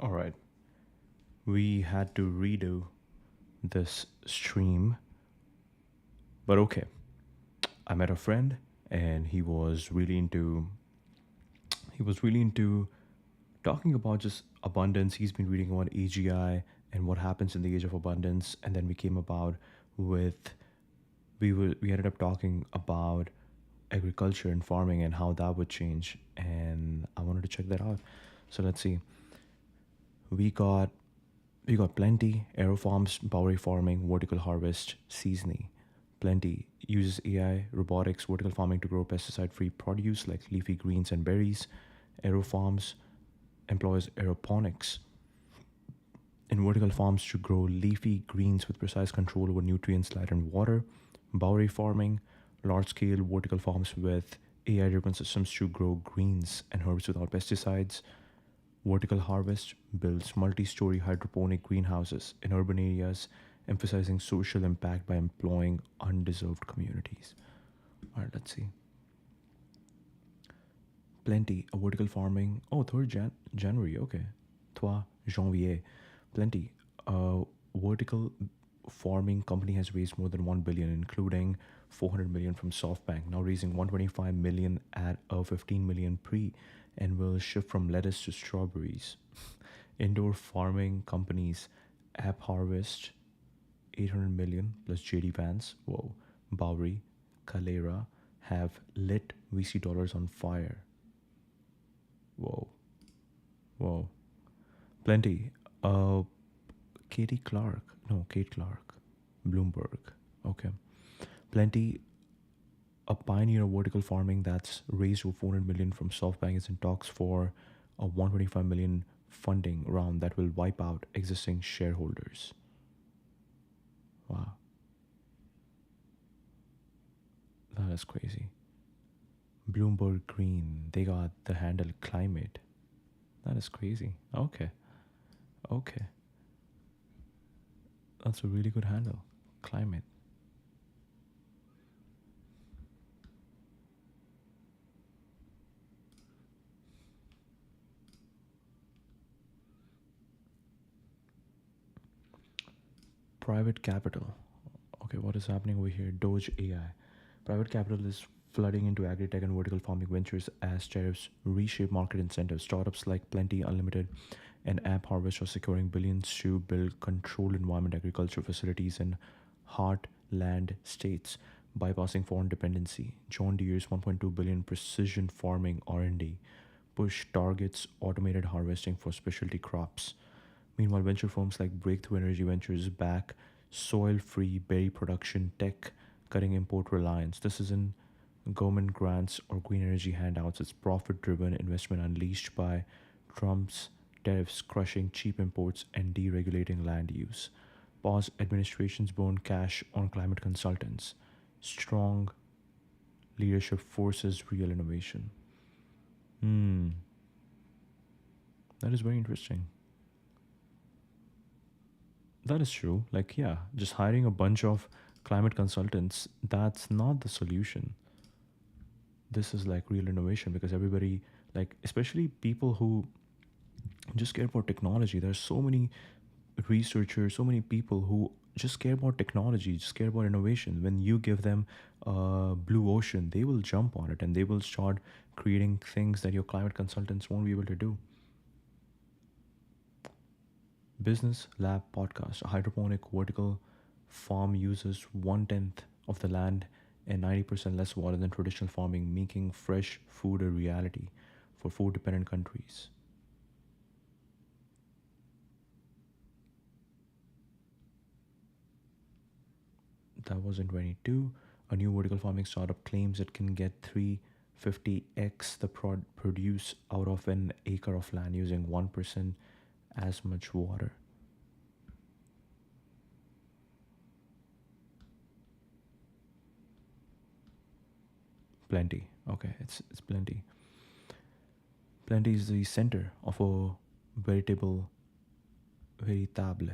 All right, we had to redo this stream, but okay. I met a friend, and he was really into talking about just abundance. He's been reading about AGI and what happens in the age of abundance, and then we came about with we ended up talking about agriculture and farming and how that would change, and I wanted to check that out. So let's see. We got we got plenty aerofarms, bowery farming, vertical harvest, seasoning. Plenty uses AI, robotics, vertical farming to grow pesticide-free produce like leafy greens and berries. Aerofarms employs aeroponics in vertical farms to grow leafy greens with precise control over nutrients, light, and water. Bowery farming, large scale vertical farms with AI driven systems to grow greens and herbs without pesticides. Vertical harvest builds multi story hydroponic greenhouses in urban areas, emphasizing social impact by employing undeserved communities. All right, let's see. Plenty, a vertical farming. Oh, 3rd January, okay. 3 janvier. Plenty, a vertical farming company has raised more than 1 billion, including 400 million from SoftBank, now raising 125 million at a 15 million pre, and will shift from lettuce to strawberries. Indoor farming companies, App Harvest, 800 million plus JD Vance, whoa, Bowery, Calera have lit VC dollars on fire. Whoa, whoa. Plenty. Katie Clark. No, Kate Clark. Bloomberg. Okay. Plenty. A pioneer of vertical farming that's raised over 400 million from SoftBank is in talks for a 125 million funding round that will wipe out existing shareholders. Wow, that is crazy. Bloomberg Green, they got the handle climate. That is crazy. Okay, okay. That's a really good handle. Climate. Private capital. Okay, what is happening over here? Doge AI. Private capital is flooding into agri-tech and vertical farming ventures as tariffs reshape market incentives. Startups like Plenty Unlimited and App Harvest are securing billions to build controlled environment agriculture facilities in heartland states, bypassing foreign dependency. John Deere's 1.2 billion precision farming R&D push targets automated harvesting for specialty crops. Meanwhile, venture firms like Breakthrough Energy Ventures back soil free berry production tech, cutting import reliance. This isn't government grants or green energy handouts, it's profit driven investment unleashed by Trump's tariffs, crushing cheap imports and deregulating land use. Pause administrations burn cash on climate consultants. Strong leadership forces real innovation. Hmm, that is very interesting. That is true. Like, yeah, just hiring a bunch of climate consultants, that's not the solution. This is like real innovation because everybody, like, especially people who just care about technology, there's so many researchers, so many people who just care about technology, just care about innovation. When you give them a blue ocean, they will jump on it and they will start creating things that your climate consultants won't be able to do. Business Lab Podcast. A hydroponic vertical farm uses one tenth of the land and 90% less water than traditional farming, making fresh food a reality for food dependent countries. That was in 22. A new vertical farming startup claims it can get 350x the produce out of an acre of land using 1% as much water. Plenty. Okay, it's plenty. Plenty is the center of a veritable, veritable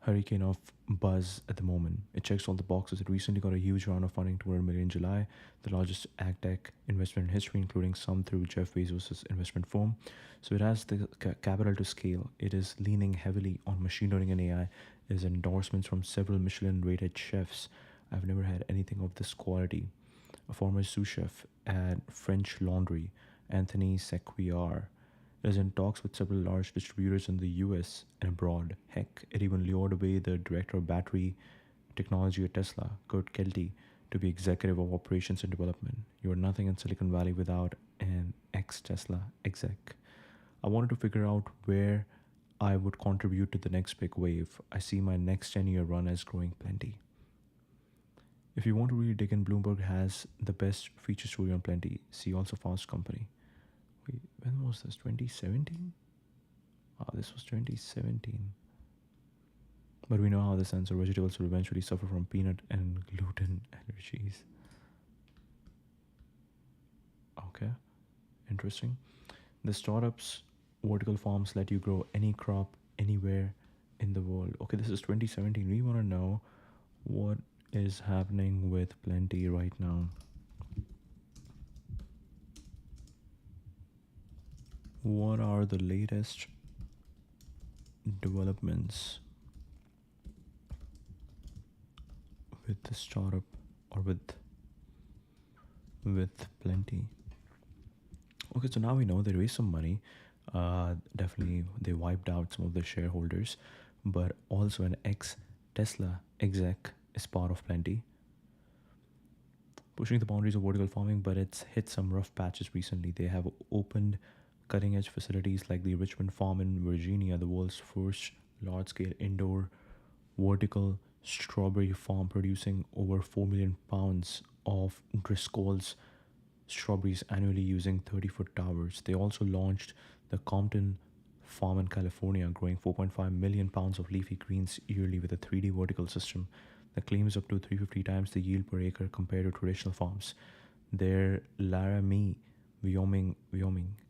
hurricane of buzz at the moment. It checks all the boxes. It recently got a huge round of funding, 200 million in July, the largest ag tech investment in history, including some through Jeff Bezos' investment firm. So it has the capital to scale. It is leaning heavily on machine learning and AI. It has endorsements from several Michelin-rated chefs. I've never had anything of this quality. A former sous chef at French Laundry, Anthony Sequiar, is in talks with several large distributors in the US and abroad. Heck, it even lured away the director of battery technology at Tesla, Kurt Kelty, to be executive of operations and development. You are nothing in Silicon Valley without an ex Tesla exec. I wanted to figure out where I would contribute to the next big wave. I see my next 10-year run as growing plenty. If you want to really dig in, Bloomberg has the best feature story on plenty. See also Fast Company. Wait, when was this? 2017? Ah, this was 2017. But we know how this ends. So vegetables will eventually suffer from peanut and gluten allergies. Okay, interesting. The startups, vertical farms let you grow any crop anywhere in the world. Okay, this is 2017. We want to know what is happening with plenty right now. What are the latest developments with the startup or with plenty? Okay, so now we know they raised some money. Definitely, they wiped out some of the shareholders, but also an ex Tesla exec is part of plenty, pushing the boundaries of vertical farming, but it's hit some rough patches recently. They have opened cutting edge facilities like the Richmond Farm in Virginia, the world's first large scale indoor vertical strawberry farm, producing over 4 million pounds of Driscoll's strawberries annually using 30-foot towers. They also launched the Compton Farm in California, growing 4.5 million pounds of leafy greens yearly with a 3D vertical system that claims up to 350 times the yield per acre compared to traditional farms. Their Laramie, Wyoming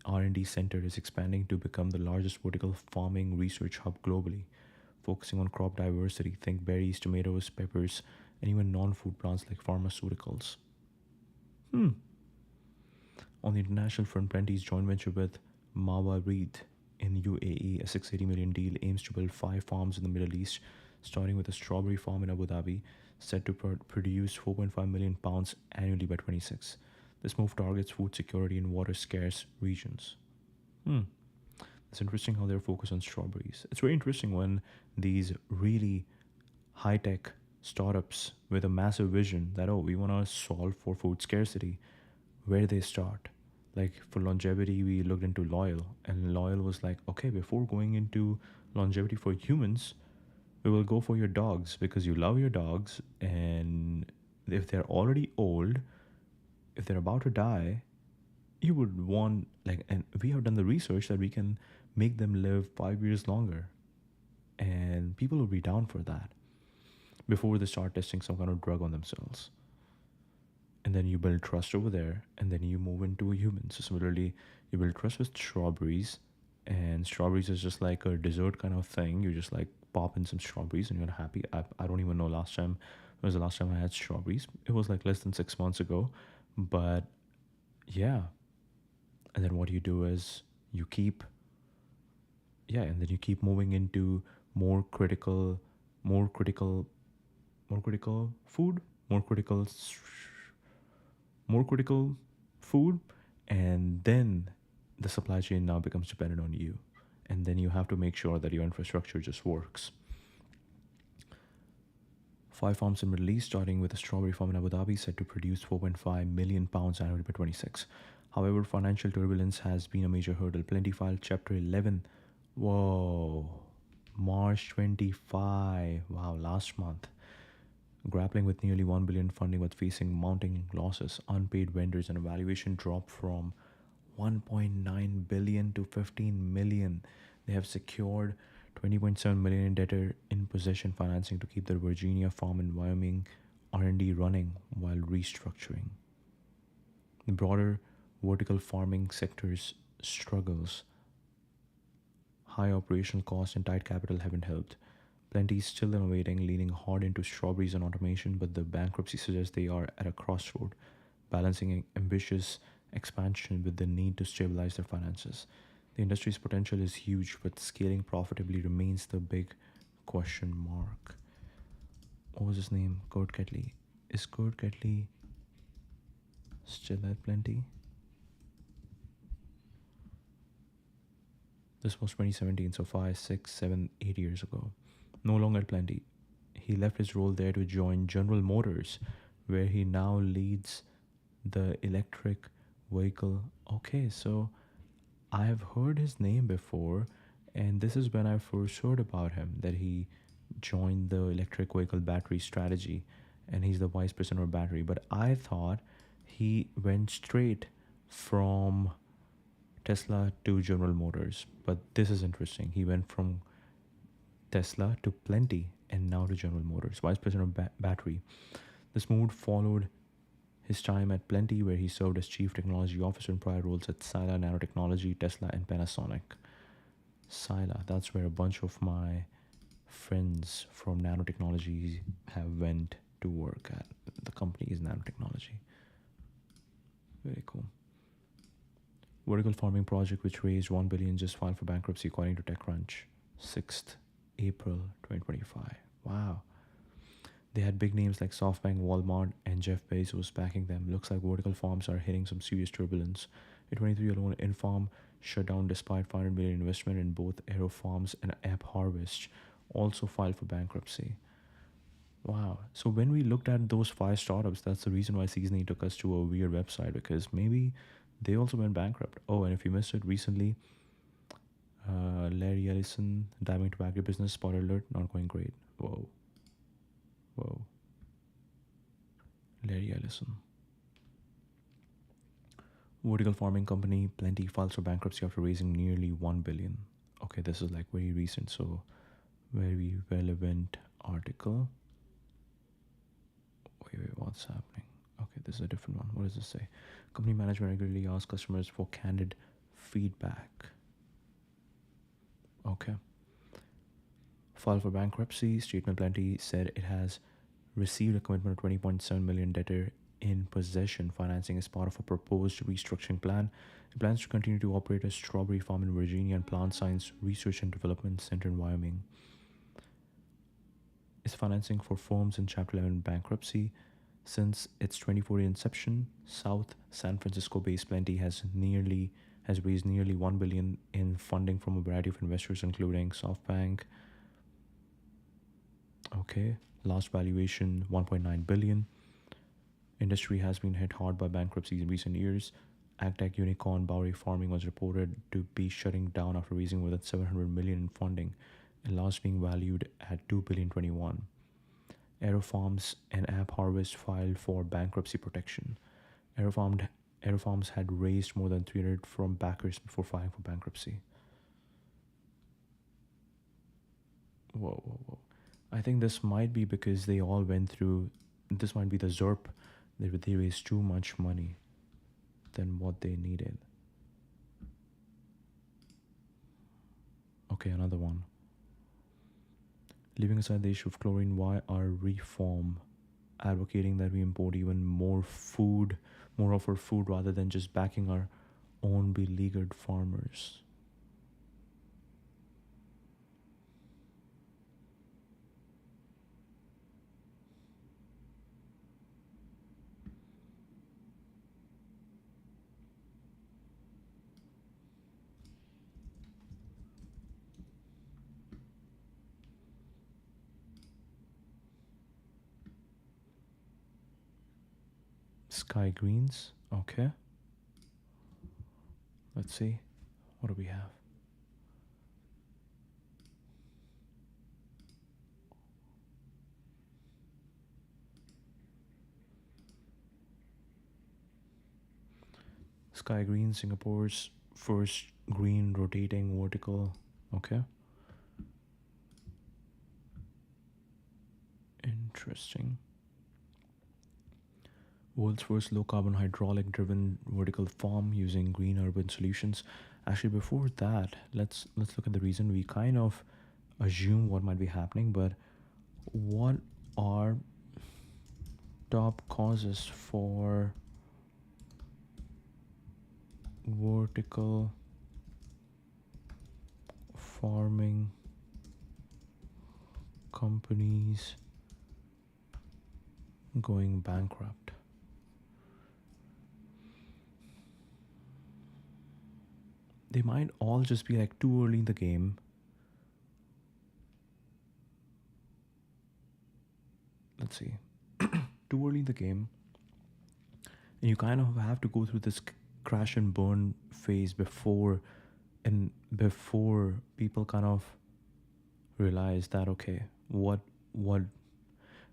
R&D center is expanding to become the largest vertical farming research hub globally, focusing on crop diversity. Think berries, tomatoes, peppers, and even non-food plants like pharmaceuticals. On the international front, Plenty's joint venture with Mawa Reed in UAE, a 680 million deal, aims to build 5 farms in the Middle East, starting with a strawberry farm in Abu Dhabi, set to produce 4.5 million pounds annually by 26. This move targets food security in water-scarce regions. It's interesting how they're focused on strawberries. It's very interesting when these really high-tech startups with a massive vision that, oh, we want to solve for food scarcity, where they start. Like for longevity, we looked into Loyal, and Loyal was like, okay, before going into longevity for humans, we will go for your dogs because you love your dogs, and if they're already old, if they're about to die, you would want, like, and we have done the research that we can make them live 5 years longer, and people will be down for that before they start testing some kind of drug on themselves. And then you build trust over there, and then you move into a human. So similarly, you build trust with strawberries, and strawberries is just like a dessert kind of thing. You just like pop in some strawberries and you're happy. I don't even know last time, when was the last time I had strawberries. It was like less than 6 months ago, but yeah. And then what you do is you keep, yeah, and then you keep moving into more critical, more critical, more critical food, more critical more critical food, and then the supply chain now becomes dependent on you, and then you have to make sure that your infrastructure just works. 5 farms in Middle East, starting with a strawberry farm in Abu Dhabi, set to produce 4.5 million pounds annually by 26. However, financial turbulence has been a major hurdle. Plenty filed Chapter 11. Whoa, March 25. Wow, last month. Grappling with nearly 1 billion funding but facing mounting losses, unpaid vendors, and a valuation drop from 1.9 billion to 15 million. They have secured 20.7 million in debtor in possession financing to keep their Virginia farm and Wyoming R&D running while restructuring. The broader vertical farming sector's struggles, high operational costs, and tight capital haven't helped. Plenty is still innovating, leaning hard into strawberries and automation, but the bankruptcy suggests they are at a crossroad, balancing ambitious expansion with the need to stabilize their finances. The industry's potential is huge, but scaling profitably remains the big question mark. What was his name? Kurt Ketley. Is Kurt Ketley still at Plenty? This was 2017, so 5, 6, 7, 8 years ago. No longer at Plenty. He left his role there to join General Motors, where he now leads the electric vehicle. Okay, so I have heard his name before, and this is when I first heard about him that he joined the electric vehicle battery strategy and he's the vice president of battery. But I thought he went straight from Tesla to General Motors. But this is interesting. He went from Tesla to Plenty and now to General Motors, vice president of battery. This move followed his time at Plenty, where he served as chief technology officer in prior roles at Sila Nanotechnology, Tesla, and Panasonic. Sila, that's where a bunch of my friends from nanotechnology have went to work at. The company is nanotechnology. Very cool. Vertical farming project which raised 1 billion just filed for bankruptcy according to TechCrunch. 6th April 2025. Wow. They had big names like SoftBank, Walmart, and Jeff Bezos backing them. Looks like vertical farms are hitting some serious turbulence. In 23 alone, Infarm shut down despite 500 million investment in both Aero Farms and App Harvest. Also filed for bankruptcy. Wow. So when we looked at those 5 startups, that's the reason why Seasoning took us to a weird website, because maybe they also went bankrupt. Oh, and if you missed it recently, Larry Ellison diving into agribusiness, spoiler alert, not going great. Whoa. Whoa. Larry Ellison. Vertical farming company Plenty files for bankruptcy after raising nearly 1 billion. Okay, this is like very recent, so very relevant article. Wait, what's happening? Okay, this is a different one. What does this say? Company management regularly asks customers for candid feedback. Okay. File for bankruptcy. Statement Plenty said it has received a commitment of 20.7 million debtor in possession financing as part of a proposed restructuring plan. It plans to continue to operate a strawberry farm in Virginia and plant science research and development center in Wyoming. It's financing for firms in Chapter 11 bankruptcy. Since its 2014 inception, South San Francisco-based Plenty has raised nearly 1 billion in funding from a variety of investors, including SoftBank. Okay, last valuation 1.9 billion. Industry has been hit hard by bankruptcies in recent years. AgTech unicorn Bowery Farming was reported to be shutting down after raising more than 700 million in funding, and last being valued at 2 billion 21. Aero Farms and App Harvest filed for bankruptcy protection. Aero Farms had raised more than 300 from backers before filing for bankruptcy. Whoa. I think this might be because they all went through, this might be the ZERP, they raised too much money than what they needed. Okay, another one. Leaving aside the issue of chlorine, why are Reform advocating that we import even more of our food rather than just backing our own beleaguered farmers? Sky Greens, okay. Let's see. What do we have? Sky Green, Singapore's first green rotating vertical. Okay. Interesting. World's first low carbon hydraulic driven vertical farm using green urban solutions. Actually, before that, let's look at the reason we kind of assume what might be happening, but what are top causes for vertical farming companies going bankrupt? They might all just be like too early in the game. Let's see. Too early in the game, and you kind of have to go through this crash and burn phase before people kind of realize that okay, what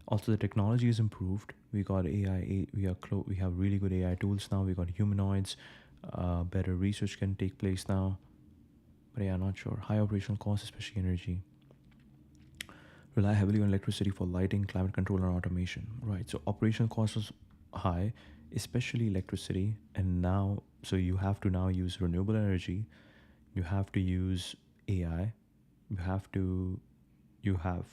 also the technology is improved. We got AI, we have really good AI tools now. We got humanoids. Better research can take place now. But yeah, not sure. High operational costs, especially energy. Rely heavily on electricity for lighting, climate control, and automation. Right. So operational cost was high, especially electricity, and now so you have to now use renewable energy. You have to use AI. You have to you have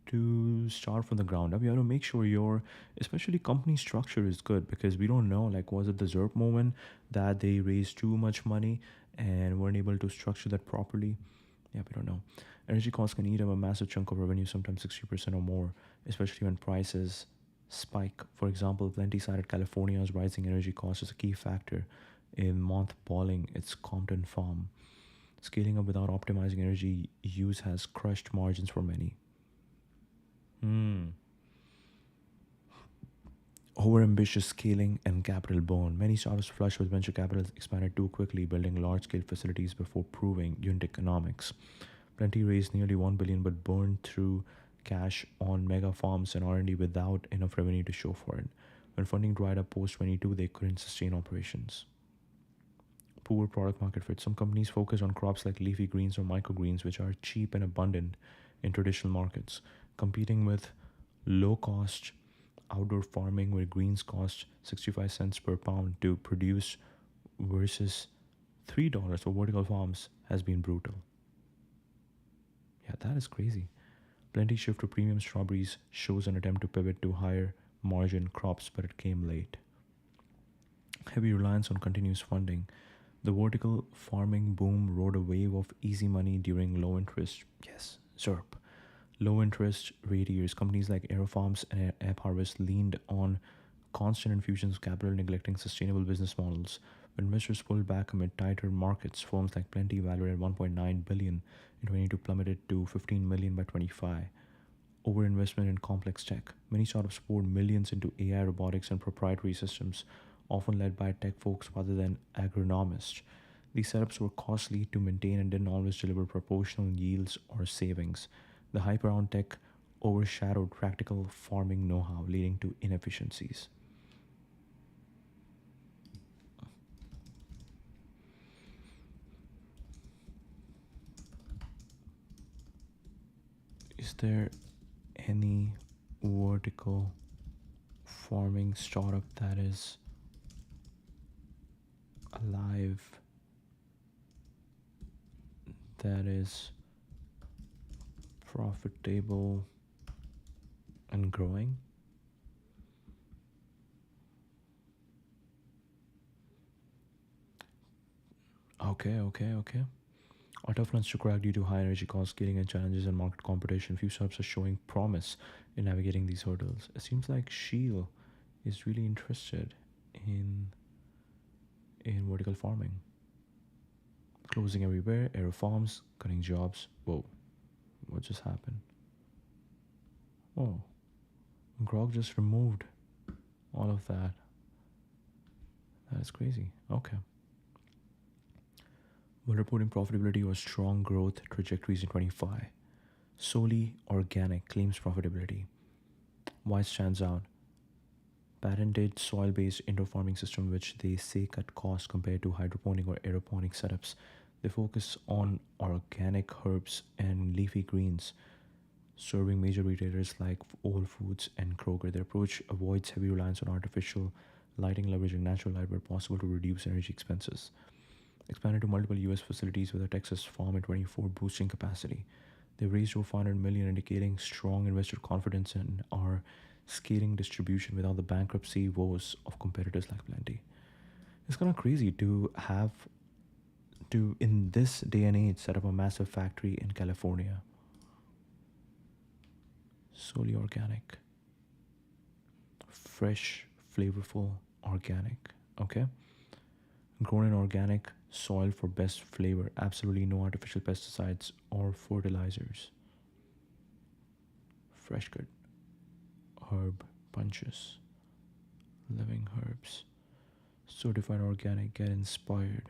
to start from the ground up. You have to make sure your especially company structure is good because we don't know like was it the ZERP moment that they raised too much money and weren't able to structure that properly. Yeah, we don't know. Energy costs can eat up a massive chunk of revenue, sometimes 60% or more, especially when prices spike. For example, Plenty cited California's rising energy costs as a key factor in mothballing its Compton farm. Scaling up without optimizing energy use has crushed margins for many. Hmm. Overambitious scaling and capital burn. Many startups flush with venture capital expanded too quickly, building large scale facilities before proving unit economics. Plenty raised nearly 1 billion but burned through cash on mega farms and R&D without enough revenue to show for it. When funding dried up post 22, they couldn't sustain operations. Poor product market fit. Some companies focus on crops like leafy greens or microgreens, which are cheap and abundant in traditional markets, competing with low cost outdoor farming where greens cost 65 cents per pound to produce versus $3 for vertical farms has been brutal. Yeah, that is crazy. Plenty shift to premium strawberries shows an attempt to pivot to higher margin crops, but it came late. Heavy reliance on continuous funding. The vertical farming boom rode a wave of easy money during low interest. Yes, ZERP. Low interest rate years. Companies like Aerofarms and App Harvest leaned on constant infusions of capital, neglecting sustainable business models. When investors pulled back amid tighter markets, firms like Plenty, valued at 1.9 billion in 22, plummeted to 15 million by 25. Overinvestment in complex tech. Many startups poured millions into AI, robotics, and proprietary systems, often led by tech folks rather than agronomists. These setups were costly to maintain and didn't always deliver proportional yields or savings. The hype around tech overshadowed practical farming know how, leading to inefficiencies. Is there any vertical farming startup that is alive, that is profitable and growing? Okay. Are tough nuts to crack due to high energy costs, scaling and challenges and market competition. Few startups are showing promise in navigating these hurdles. It seems like Shield is really interested in vertical farming. Closing everywhere, aero farms, cutting jobs. Whoa, what just happened? Oh, Grog just removed all of that. That is crazy. Okay. While reporting profitability or strong growth trajectories in 25, solely organic claims profitability. Why it stands out? Patented soil-based indoor farming system which they say cut costs compared to hydroponic or aeroponic setups. They focus on organic herbs and leafy greens, serving major retailers like Whole Foods and Kroger. Their approach avoids heavy reliance on artificial lighting, leveraging natural light where possible to reduce energy expenses. Expanded to multiple US facilities with a Texas farm in 24, boosting capacity. They raised over 500 million, indicating strong investor confidence and are scaling distribution without the bankruptcy woes of competitors like Plenty. It's kind of crazy to have to, in this day and age, set up a massive factory in California. Solely organic, fresh, flavorful, organic. Okay? Grown in organic soil for best flavor, absolutely no artificial pesticides or fertilizers. Fresh cut herb punches, living herbs, certified organic, get inspired.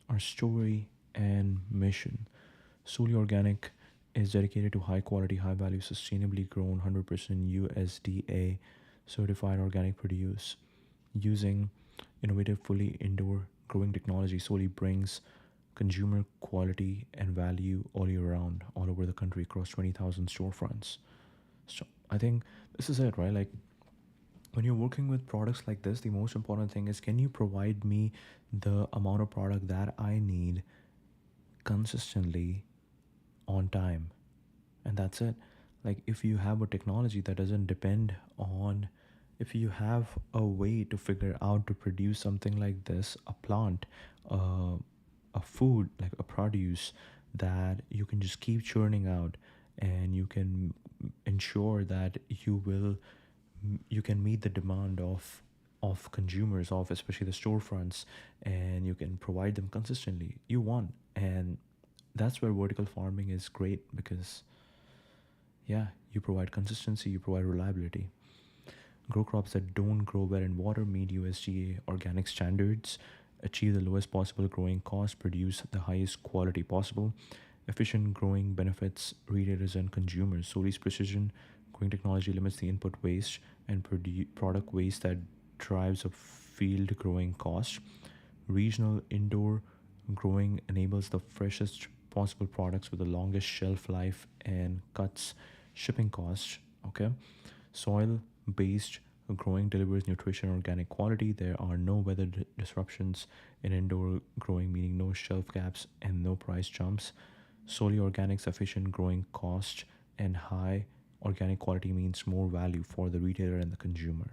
Our story and mission. Solely Organic is dedicated to high quality, high value, sustainably grown, 100% USDA certified organic produce. Using innovative, fully indoor growing technology, solely brings consumer quality and value all year round, all over the country, across 20,000 storefronts. So I think this is it, right? Like, when you're working with products like this, the most important thing is, can you provide me the amount of product that I need consistently on time? And that's it. Like, if you have a technology that doesn't depend on, if you have a way to figure out to produce something like this, a plant, uh, a food, like a produce that you can just keep churning out, and you can ensure that you can meet the demand of consumers, of especially the storefronts, and you can provide them consistently, you won. And that's where vertical farming is great, because yeah, you provide consistency, you provide reliability. Grow crops that don't grow well in water, meet USDA organic standards, achieve the lowest possible growing cost, produce the highest quality possible. Efficient growing benefits retailers and consumers. Soli's precision growing technology limits the input waste and product waste that drives up field growing cost. Regional indoor growing enables the freshest possible products with the longest shelf life and cuts shipping costs. Okay, soil based growing delivers nutrition and organic quality. There are no weather disruptions in indoor growing, meaning no shelf gaps and no price jumps. Solely organic, sufficient growing cost and high organic quality means more value for the retailer and the consumer.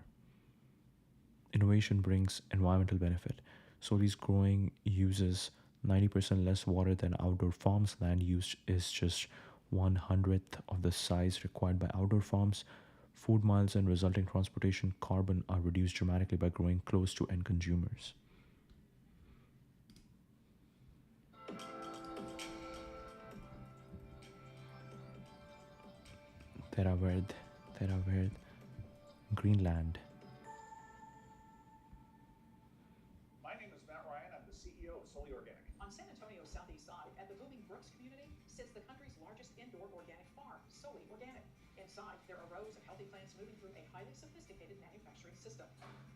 Innovation brings environmental benefit. Soli's growing uses 90% less water than outdoor farms. Land use is just 1/100th of the size required by outdoor farms. Food miles and resulting transportation carbon are reduced dramatically by growing close to end consumers. Terra Verde, Terra Verde, Greenland. My name is Matt Ryan. I'm the CEO of Solely Organic. On San Antonio's southeast side, at the booming Brooks community, sits the country's largest indoor organic farm, Solely Organic. Inside, there are rows of healthy plants moving through a highly sophisticated manufacturing system.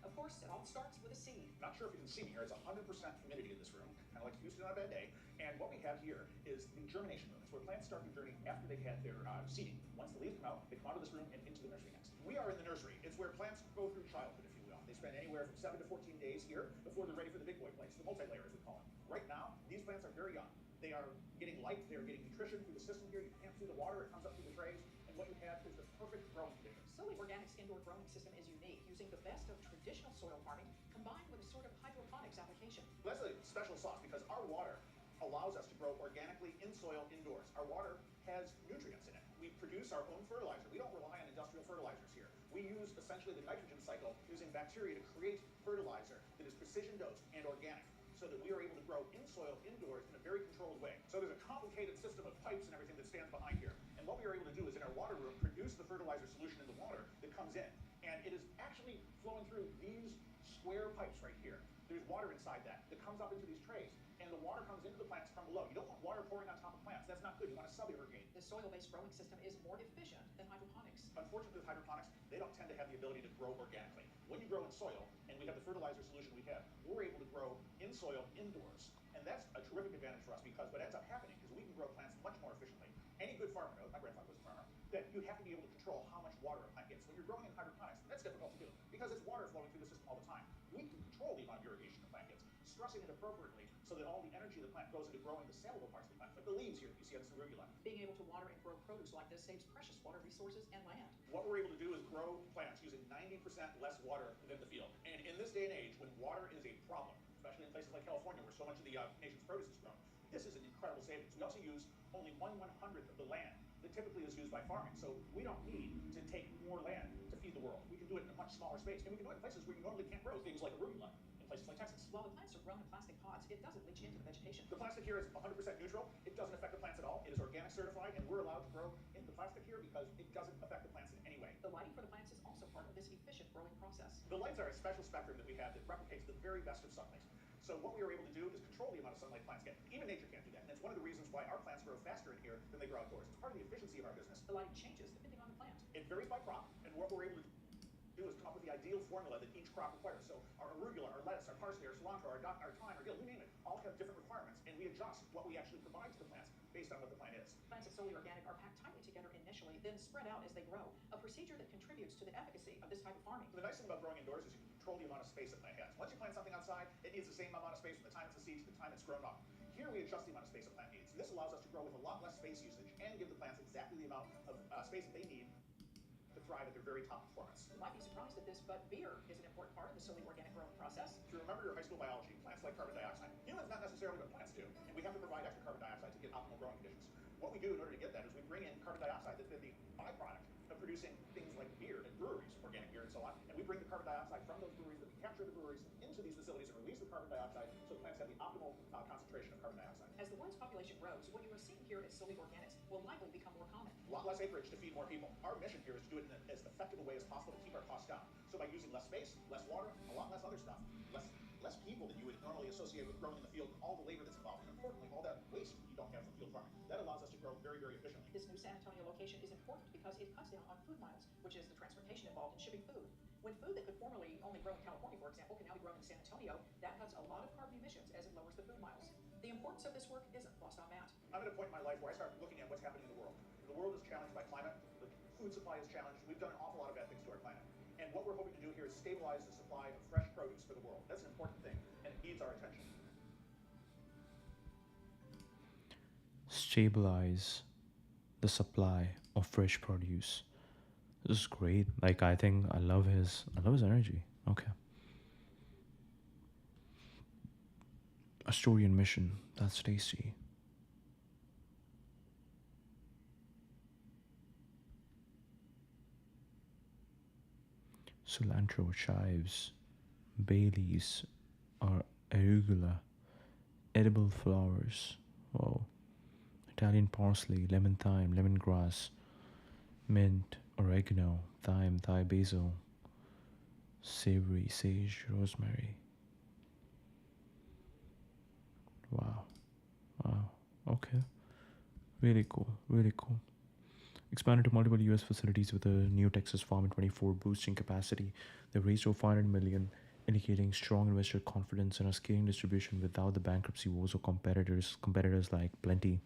Of course, it all starts with a seed. Not sure if you can see me here. It's 100% humidity in this room, kind of like Houston on a bad day. And what we have here is the germination room. It's where plants start their journey after they've had their seeding. Once the leaves come out, they come out of this room and into the nursery next. We are in the nursery. It's where plants go through childhood, if you will. They spend anywhere from 7 to 14 days here before they're ready for the big boy plants, the multi-layer as we call them. Right now, these plants are very young. They are getting light, they are getting nutrition through the system here. You can't see the water, it comes up through the trays, and what you have is the perfect growing conditions. Solely Organic's indoor growing system is unique, using the best of traditional soil farming combined with a sort of hydroponics application. That's a special sauce because our water allows us to grow organically in soil indoors. Our water has nutrients in it. We produce our own fertilizer. We don't rely on industrial fertilizers here. We use essentially the nitrogen cycle using bacteria to create fertilizer that is precision dosed and organic, so that we are able to grow in soil indoors in a very controlled way. So there's a complicated system of pipes and everything that stands behind here. And what we are able to do is in our water room produce the fertilizer solution in the water that comes in. And it is actually flowing through these square pipes right here. There's water inside that comes up into these trays. And the water comes into the plants from below. You don't want water pouring on top of plants. That's not good. You want to sub-irrigate. The soil-based growing system is more efficient than hydroponics. Unfortunately, with hydroponics, they don't tend to have the ability to grow organically. When you grow in soil, and we have the fertilizer solution we have, we're able to grow in soil indoors. And that's a terrific advantage for us, because what ends up happening is we can grow plants much more efficiently. Any good farmer that you have to be able to control how much water a plant gets. When you're growing in hydroponics, that's difficult to do because it's water flowing through the system all the time. We can control the amount of irrigation the plant gets, stressing it appropriately so that all the energy of the plant goes into growing the saleable parts of the plant, like the leaves here that you see on this arugula. Being able to water and grow produce like this saves precious water resources and land. What we're able to do is grow plants using 90% less water than the field. And in this day and age, when water is a problem, especially in places like California, where so much of the nation's produce is grown, this is an incredible savings. We also use only 1/100th of the land that typically is used by farming. So we don't need to take more land to feed the world. We can do it in a much smaller space. And we can do it in places where you normally can't grow things like arugula, in places like Texas. While the plants are grown in plastic pots, it doesn't leach into the vegetation. The plastic here is 100% neutral. It doesn't affect the plants at all. It is organic certified, and we're allowed to grow in the plastic here because it doesn't affect the plants in any way. The lighting for the plants is also part of this efficient growing process. The lights are a special spectrum that we have that replicates the very best of sunlight. So what we are able to do is control the amount of sunlight plants get. Even nature can't do that. And it's one of the reasons why our plants grow faster in here than they grow outdoors. It's part of the efficiency of our business. The lighting changes depending on the plant. It varies by crop, and what we're able to do is come up with the ideal formula that each crop requires. So our arugula, our lettuce, our parsley, our cilantro, our thyme, our dill, you name it, all have different requirements, and we adjust what we actually provide to the plants based on what the plant is. Plants at Solely Organic are packed tightly together initially, then spread out as they grow, a procedure that contributes to the efficacy of this type of farming. The nice thing about growing indoors is you can control the amount of space a plant has. Once you plant something outside, it needs the same amount of space from the time it's a seed to the time it's grown up. Here we adjust the amount of space a plant needs. This allows us to grow with a lot less space usage and give the plants exactly the amount of space that they need to thrive at their very top performance. You might be surprised at this, but beer is an important part of the Solely Organic growing process. If you remember your high school biology, plants like carbon dioxide. Humans not necessarily, but plants do. And we have to provide extra carbon dioxide to get optimal growing conditions. What we do in order to get that is we bring in carbon dioxide that's the byproduct of producing things like beer and breweries, organic beer and so on. And we bring the carbon dioxide from those breweries that we capture the breweries into these facilities and release the carbon dioxide so the plants have the optimal concentration of carbon dioxide. As the world's population grows, what you are seeing here at Solely Organics will likely become more common. A lot less acreage to feed more people. Our mission here is to do it in as effective a way as possible to keep our costs down. So by using less space, less water, a lot less other stuff, less people that you would normally associate with growing in the field, and all the labor that's involved, and importantly, all that waste you don't have from field farming. That allows us to grow very, very efficiently. This new San Antonio location is important because it cuts down on food miles, which is the transportation involved in shipping food. When food that could formerly only grow in California, for example, can now be grown in San Antonio, that cuts a lot of carbon emissions as it lowers the food miles. The importance of this work isn't lost on Matt. I'm at a point in my life where I start looking at what's happening in the world. The world is challenged by climate, the food supply is challenged, we've done an awful lot of bad things to our planet. And what we're hoping to do here is stabilize the supply of fresh produce for the world. That's an important thing, and it needs our attention. Stabilize the supply of fresh produce. This is great. Like, I think I love his energy. Okay. A story and mission. That's tasty. Cilantro, chives, bay leaves, or arugula, edible flowers. Wow. Italian parsley, lemon thyme, lemongrass, mint, oregano, thyme, Thai basil, savory, sage, rosemary. Wow. Wow. Okay. Really cool. Really cool. Expanded to multiple US facilities with a new Texas farm in 24, boosting capacity. They raised over 500 million, indicating strong investor confidence in a scaling distribution without the bankruptcy woes of competitors like Plenty.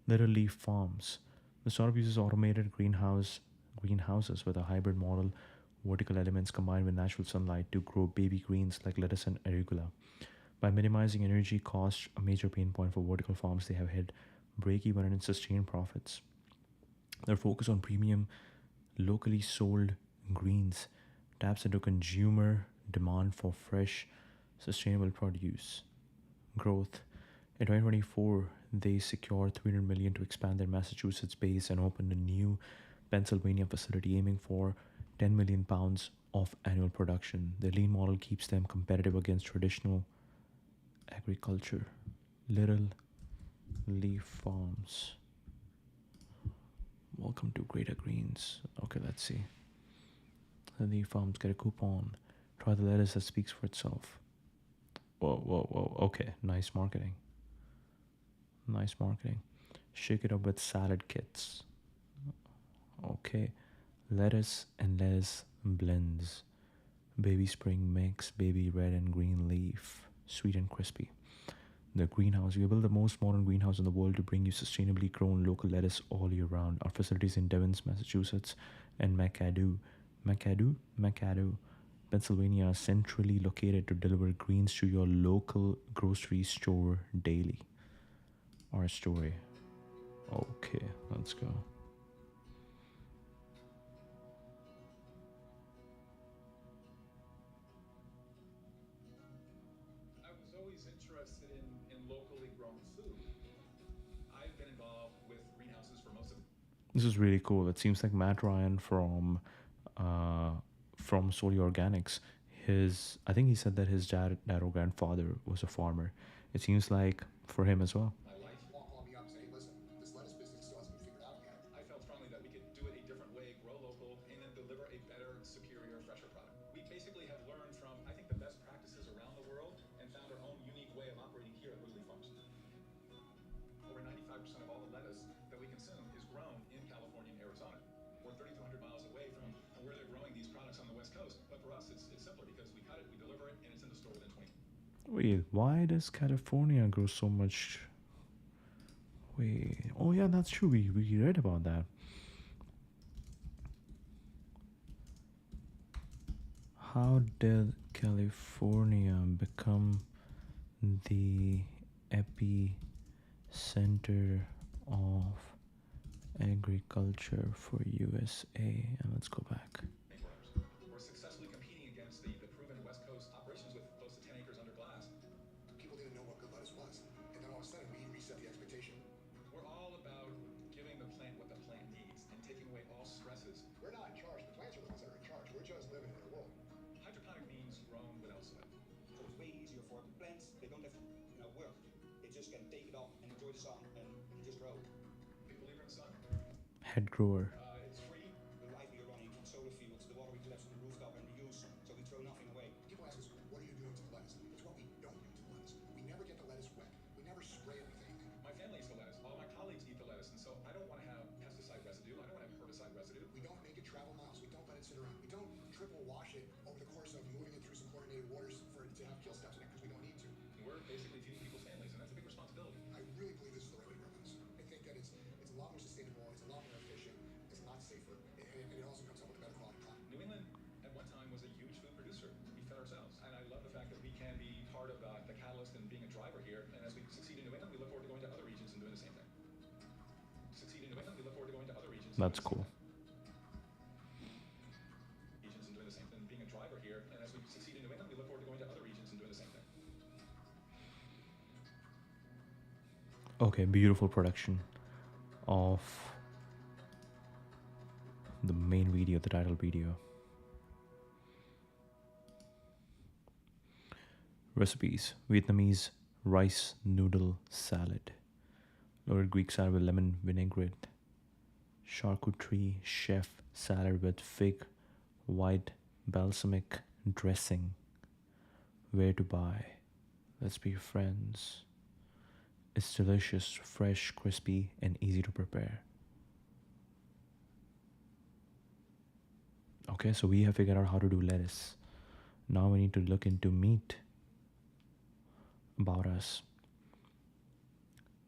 Little Leaf Farms. The startup uses automated greenhouses with a hybrid model, vertical elements combined with natural sunlight to grow baby greens like lettuce and arugula. By minimizing energy costs, a major pain point for vertical farms, they have hit break-even and sustained profits. Their focus on premium, locally sold greens taps into consumer demand for fresh, sustainable produce. Growth. In 2024, they secured $300 million to expand their Massachusetts base and opened a new Pennsylvania facility aiming for 10 million pounds of annual production. Their lean model keeps them competitive against traditional agriculture. Little Leaf Farms. Welcome to Greater Greens. Okay, let's see. Little Leaf Farms, get a coupon. Try the lettuce that speaks for itself. Whoa. Okay, nice marketing. Nice marketing. Shake it up with salad kits. Okay. Lettuce and lettuce blends. Baby spring mix, baby red and green leaf. Sweet and crispy. The greenhouse. We built the most modern greenhouse in the world to bring you sustainably grown local lettuce all year round. Our facilities in Devens, Massachusetts, and McAdoo, Pennsylvania are centrally located to deliver greens to your local grocery store daily. Our story. Okay, let's go. I was always interested in locally grown food. I've been involved with greenhouses for most of. This is really cool. It seems like Matt Ryan uh, from Soli Organics. I think he said that his dad or grandfather was a farmer. It seems like for him as well. My life. Call me up and say, listen, this lettuce business still hasn't been figured out yet. I felt strongly that we could do it a different way, grow local, and then deliver a better, superior, fresher product. We basically have learned from, I think, the best practices around the world and found our own unique way of operating here at Rubin Farms. Over 95% of all the lettuce that we consume is grown in California and Arizona. We're 3,200 miles away from where they're growing these products on the West Coast. But for us, it's simpler because we cut it, we deliver it, and it's in the store within 20. Wait, why does California grow so much? Wait, oh yeah, that's true. We read about that. How did California become the epicenter of agriculture for USA? And let's go back. We're successfully competing against the proven West Coast operations with close to 10 acres under glass. People didn't know what good lettuce was. And then all of a sudden, we reset the expectation. We're all about giving the plant what the plant needs and taking away all stresses. We're not in charge. The plants are the ones that are in charge. We're just living in their world. Hydroponic means grown without soil. So it's way easier for the plants. They don't have to, work. They just can take it off and enjoy the sun and just grow. Big believer in the sun. Head grower. It's free. The light we are running on solar fields, the water we collect from the rooftop and reuse, so we throw nothing away. People ask us, what are you doing to the lettuce? It's what we don't do to the lettuce. We never get the lettuce wet. We never spray it with anything. My family eats the lettuce. All my colleagues eat the lettuce, and so I don't want to have pesticide residue. I don't want to have herbicide residue. We don't make it travel miles. We don't let it sit around. We don't triple wash it over the course of moving it through some chlorinated waters for it to have kill steps in it because we don't need to. We're basically feeding people's families, and that's a big responsibility. I really believe this is the right way to run this. I think that it's a lot more sustainable, it's a lot more efficient, it's a lot safer, and it also comes up with a better quality product. New England, at one time, was a huge food producer. We fed ourselves, and I love the fact that we can be part of the catalyst and being a driver here. And as we succeed in New England, we look forward to going to other regions and doing the same thing. Succeed in New England, we look forward to going to other regions. That's cool. Regions and doing the same thing, being a driver here. And as we succeed in New England, we look forward to going to other regions and doing the same thing. Okay, beautiful production of the main video, the title video. Recipes: Vietnamese rice noodle salad, loaded Greek salad with lemon vinaigrette, charcuterie chef salad with fig white balsamic dressing. Where to buy? Let's be friends. It's delicious, fresh, crispy, and easy to prepare. Okay, so we have figured out how to do lettuce. Now we need to look into meat. About us.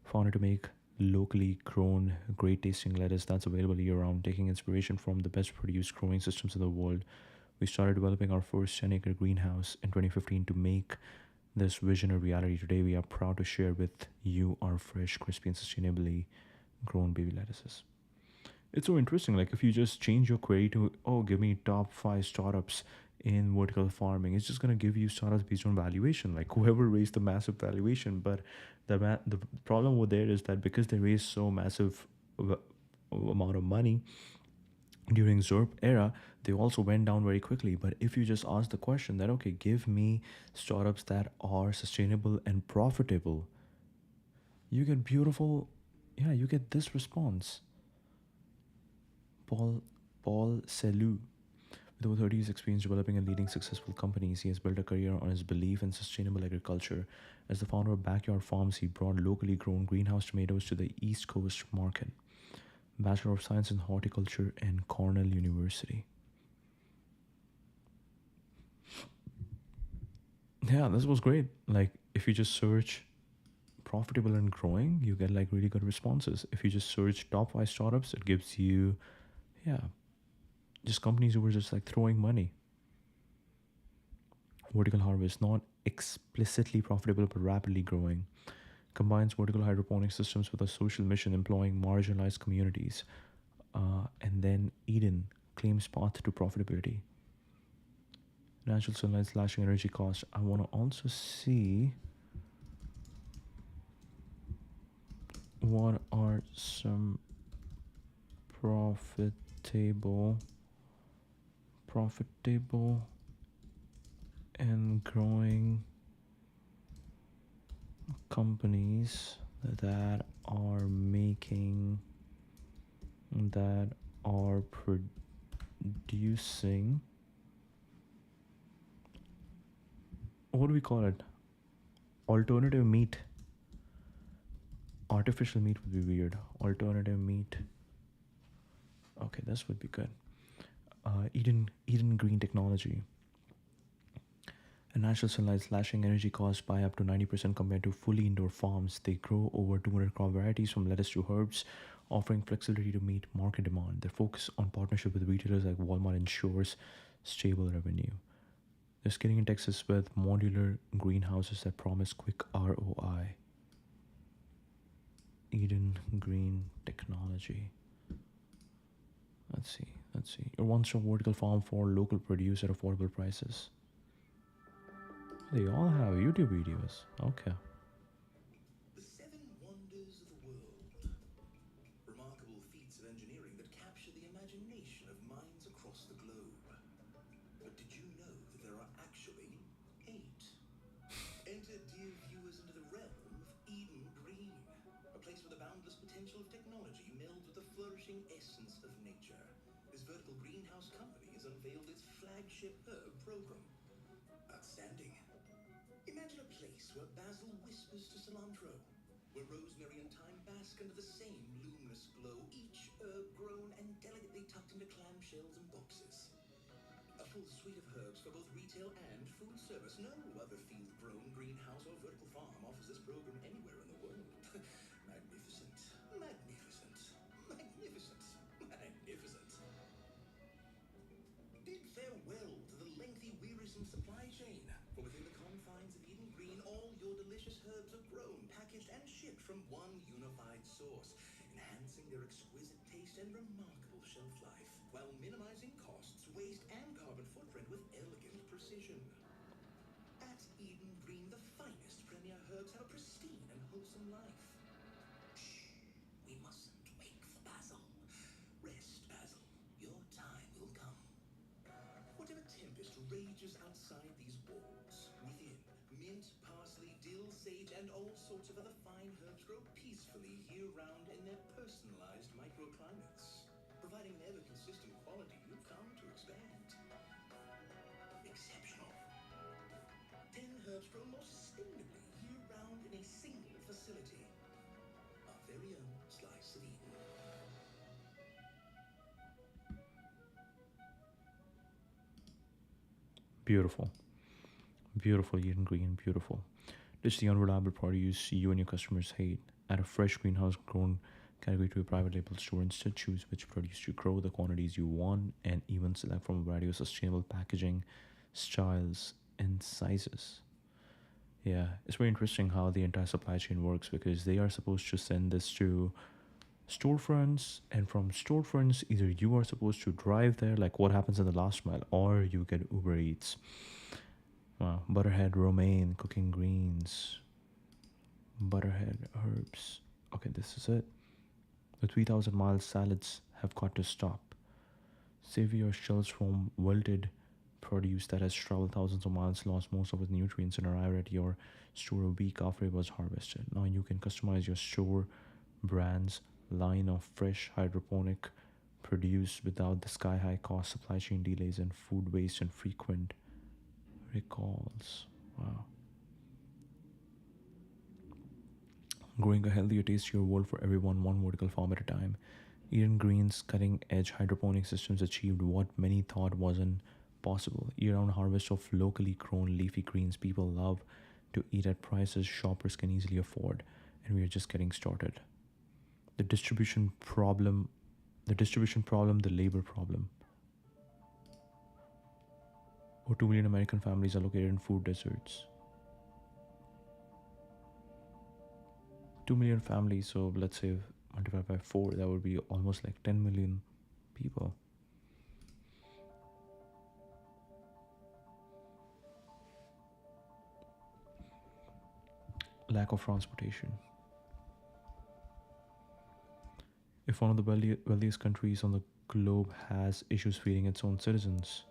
Founded to make locally grown, great tasting lettuce that's available year round, taking inspiration from the best produced growing systems in the world. We started developing our first 10-acre greenhouse in 2015 to make this vision a reality. Today, we are proud to share with you our fresh, crispy, and sustainably grown baby lettuces. It's so interesting. Like if you just change your query to, oh, give me top 5 startups in vertical farming, it's just going to give you startups based on valuation, like whoever raised the massive valuation. But the problem with there is that because they raised so massive amount of money during ZERP era, they also went down very quickly. But if you just ask the question that, okay, give me startups that are sustainable and profitable, you get you get this response. Paul Selou. With over 30 years experience developing and leading successful companies, he has built a career on his belief in sustainable agriculture. As the founder of Backyard Farms, he brought locally grown greenhouse tomatoes to the East Coast market. Bachelor of Science in Horticulture in Cornell University. Yeah, this was great. Like, if you just search profitable and growing, you get like really good responses. If you just search top 5 startups, it gives you, yeah, just companies who were just like throwing money. Vertical harvest, not explicitly profitable but rapidly growing. Combines vertical hydroponic systems with a social mission employing marginalized communities. And then Eden claims path to profitability. Natural sunlight slashing energy cost. I want to also see what are some profitable and growing companies that are making, that are producing, what do we call it, alternative meat. Artificial meat would be weird. Alternative meat. Okay, this would be good. Eden Green Technology. A natural sunlight slashing energy cost by up to 90% compared to fully indoor farms. They grow over 200 crop varieties from lettuce to herbs, offering flexibility to meet market demand. Their focus on partnership with retailers like Walmart ensures stable revenue. They're scaling in Texas with modular greenhouses that promise quick ROI. Eden Green Technology. Let's see. Your one-stop vertical farm for local produce at affordable prices. They all have YouTube videos. Okay. The seven wonders of the world. Remarkable feats of engineering that capture the imagination of minds across the globe. But did you know that there are actually 8? Enter, dear viewers, into the realm of Eden Green, a place where the boundless potential of technology melds with the flourishing essence of nature. This vertical greenhouse company has unveiled its flagship herb program. Outstanding. Imagine a place where basil whispers to cilantro, where rosemary and thyme bask under the same luminous glow, each herb grown and delicately tucked into clamshells and boxes. A full suite of herbs for both retail and food service. No other field-grown greenhouse or vertical farm offers this program anywhere in the world. Magnificent, magnificent, magnificent, magnificent. Bid farewell to the lengthy, wearisome supply chain. For within the confines of Eden Green, all your delicious herbs are grown, packaged, and shipped from one unified source, enhancing their exquisite taste and remarkable shelf life, while minimizing costs, waste, and carbon footprint with elegant precision. At Eden Green, the finest premier herbs have a pristine and wholesome life. Shh, we mustn't wake the basil. Rest, basil. Your time will come. Whatever tempest rages outside these walls, within, mint, parsley, dill, sage, and all sorts of other fine herbs grow peacefully year-round in their personalized microclimates, providing an ever-consistent quality you've come to expect. Exceptional. 10 herbs grown more sustainably year-round in a single facility. Our very own slice of Eden. Beautiful. Beautiful Eden Green. Beautiful. It's the unreliable produce you and your customers hate. Add a fresh greenhouse grown category to a private label store. Instead, choose which produce you grow, the quantities you want, and even select from a variety of sustainable packaging styles and sizes. Yeah, it's very interesting how the entire supply chain works, because they are supposed to send this to storefronts, and from storefronts either you are supposed to drive there, like what happens in the last mile, or you get Uber Eats. Wow. Butterhead romaine cooking greens, butterhead herbs. Okay, this is it. The 3,000-mile salads have got to stop. Save your shells from wilted produce that has traveled thousands of miles, lost most of its nutrients, and arrived at your store a week after it was harvested. Now you can customize your store brand's line of fresh hydroponic produce without the sky-high cost, supply chain delays, and food waste and frequent recalls. Wow. Growing a healthier, tastier world for everyone, one vertical farm at a time. Eden Green's cutting-edge hydroponic systems achieved what many thought wasn't possible. Year-round harvest of locally grown leafy greens. People love to eat at prices shoppers can easily afford, and we are just getting started. The distribution problem, the labor problem. Over 2 million American families are located in food deserts. 2 million families, so let's say multiplied by 4, that would be almost like 10 million people. Lack of transportation. If one of the wealthiest countries on the globe has issues feeding its own citizens,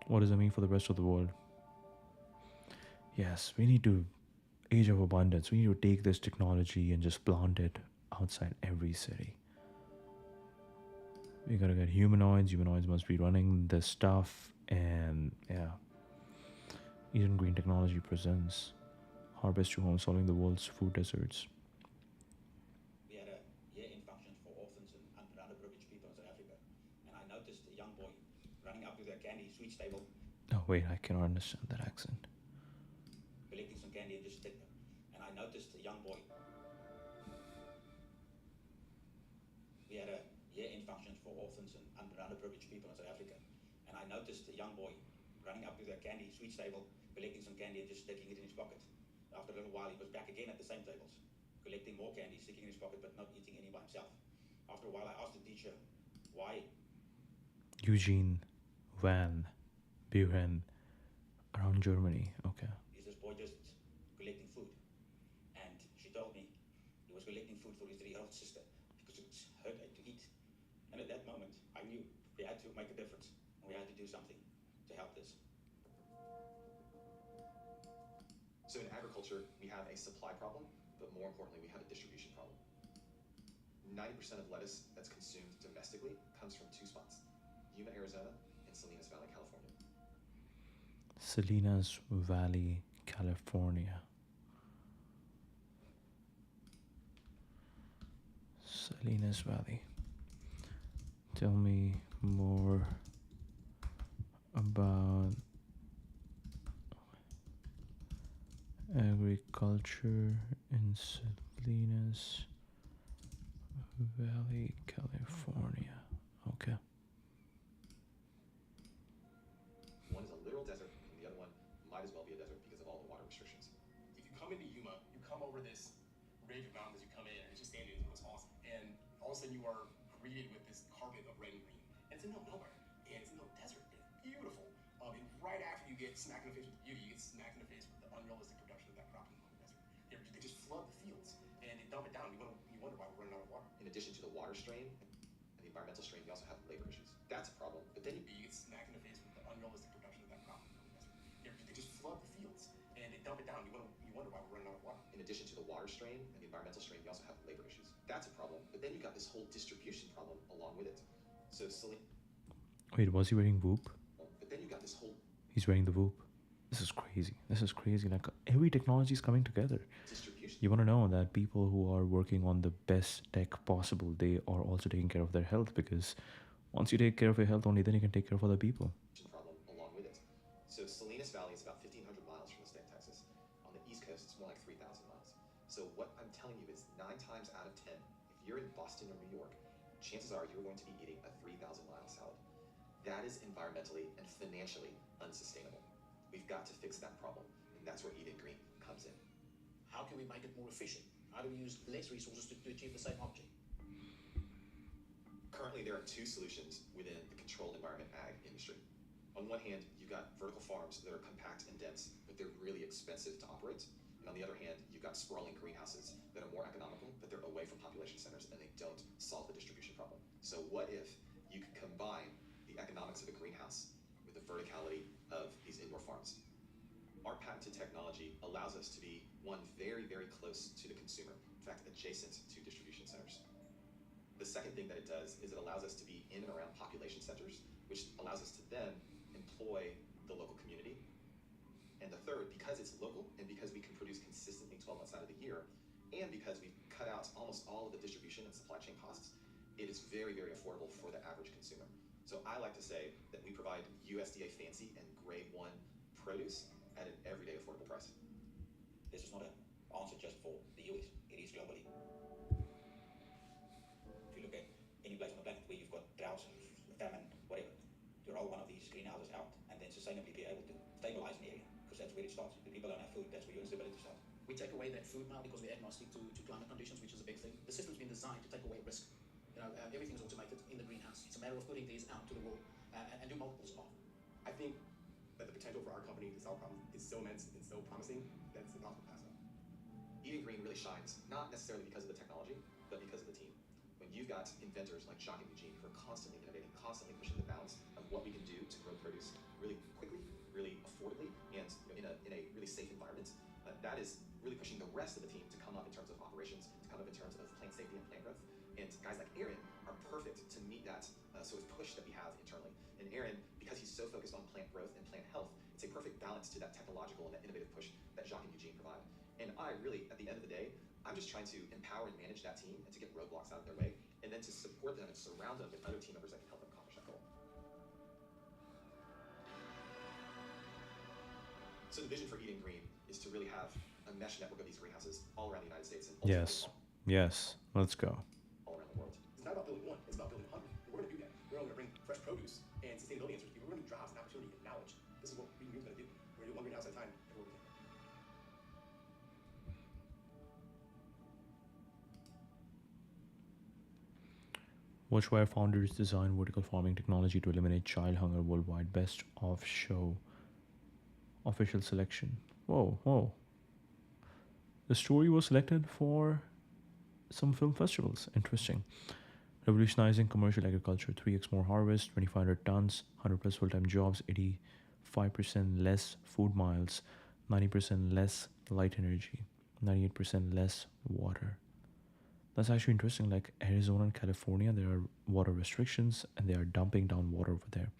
what does that mean for the rest of the world? Yes, we need to age of abundance. We need to take this technology and just plant it outside every city. We gotta get humanoids. Humanoids must be running this stuff, and yeah. Eden Green Technology presents Harvest to Home, solving the world's food deserts. We had a year-end function for orphans and underprivileged people in South Africa, and I noticed a young boy running up with a candy sweets table, Oh wait, I cannot understand that accent. collecting some candy and just stick them. And I noticed a young boy. We had a year-end function for orphans and underprivileged people in South Africa, and I noticed a young boy running up with a candy sweets table, collecting some candy and just sticking it in his pocket. After a little while, he was back again at the same tables, collecting more candy, sticking in his pocket, but not eating any by himself. After a while, I asked the teacher, why? Eugene van Buren, around Germany. Okay. Is this boy just collecting food? And she told me he was collecting food for his 3-year-old sister because it's her day to eat. And at that moment, I knew we had to make a difference, and we had to do something to help this. So in agriculture, we have a supply problem, but more importantly, we have a distribution problem. 90% of lettuce that's consumed domestically comes from 2 spots, Yuma, Arizona, and Salinas Valley, California. Salinas Valley, California. Salinas Valley. Tell me more about agriculture in Salinas Valley, California. Okay. One is a literal desert, and the other one might as well be a desert because of all the water restrictions. If you come into Yuma, you come over this ridge of mountains as you come in, and it's just standing, it looks awesome. And all of a sudden you are greeted with this carpet of red and green. And it's in the middle of nowhere. And it's in the desert. It's beautiful. And right after you get smacked in the face with the beauty, you get smacked in the face with the unrealistic production of that crop in the desert. They just flood the fields and they dump it down. You wonder why we're running out of water. In addition to the water strain and the environmental strain, we also have labor issues. That's a problem. But then You get smacked in the face with the unrealistic production of that crop in the desert. They just flood the fields and they dump it down. You wonder why we're running out of water. in addition to the water strain and the environmental strain, we also have labor issues. That's a problem. But then you got this whole distribution problem along with it. So Wait, was he wearing Whoop? but then you got this whole He's wearing the Whoop. This is crazy. This is crazy. Like every technology is coming together. distribution. You want to know that people who are working on the best tech possible, they are also taking care of their health, because once you take care of your health, only then you can take care of other people. Problem along with it. So Salinas Valley is about 1,500 miles from the state of Texas. On the East Coast, it's more like 3,000 miles. So what I'm telling you is 9 times out of 10, if you're in Boston or New York, chances are you're going to be eating a 3,000-mile salad. That is environmentally and financially unsustainable. We've got to fix that problem, and that's where Eden Green comes in. How can we make it more efficient? How do we use less resources to achieve the same object? Currently, there are 2 solutions within the controlled environment ag industry. On one hand, you've got vertical farms that are compact and dense, but they're really expensive to operate. And on the other hand, you've got sprawling greenhouses that are more economical, but they're away from population centers and they don't solve the distribution problem. So what if you could combine the economics of a greenhouse with the verticality of these indoor farms? Our patented technology allows us to be, one, very, very close to the consumer, in fact, adjacent to distribution centers. The second thing that it does is it allows us to be in and around population centers, which allows us to then employ the local community. And the third, because it's local and because we can produce consistently 12 months out of the year, and because we've cut out almost all of the distribution and supply chain costs, it is very, very affordable for the average consumer. So I like to say that we provide USDA fancy and grade 1 produce at an everyday affordable price. This is not an answer just for the US, it is globally. If you look at any place on the planet where you've got droughts, famine, whatever, to roll one of these greenhouses out and then sustainably be able to stabilize an area, because that's where it starts. If people don't have food, that's where your instability starts. We take away that food now because we're agnostic to climate conditions, which is a big thing. The system's been designed to take away risk. Everything's automated in the greenhouse. It's a matter of putting these out to the world and do multiples of. I think that the potential for our company to solve problems is so immense and so promising that it's impossible to pass up. Eating green really shines, not necessarily because of the technology, but because of the team. When you've got inventors like Jacques and Eugene who are constantly innovating, constantly pushing the bounds of what we can do to grow produce really quickly, really affordably, and in a really safe environment, that is really pushing the rest of the team to come up in terms of operations, to come up in terms of plant safety and plant growth. And guys like Aaron are perfect to meet that sort of push that we have internally. And Aaron, because he's so focused on plant growth and plant health, it's a perfect balance to that technological and that innovative push that Jacques and Eugene provide. And I really, at the end of the day, I'm just trying to empower and manage that team and to get roadblocks out of their way, and then to support them and surround them with other team members that can help them accomplish that goal. So the vision for Eating Green is to really have a mesh network of these greenhouses all around the United States and Yes. Yes. Let's go. all around the world. It's not about building one, it's about building 100. We're going to do that. We're going to bring fresh produce and sustainability answers. We're going to do jobs and opportunity and knowledge. This is what Green Green's going to do. We're going to do one greenhouse at a time everywhere we can. Watchwire founders design vertical farming technology to eliminate child hunger worldwide. Best of show. Official selection. Whoa, whoa. The story was selected for some film festivals. Interesting. Revolutionizing commercial agriculture. 3x more harvest, 2,500 tons, 100 plus full-time jobs, 85% less food miles, 90% less light energy, 98% less water. That's actually interesting. Like Arizona and California, there are water restrictions and they are dumping down water over there.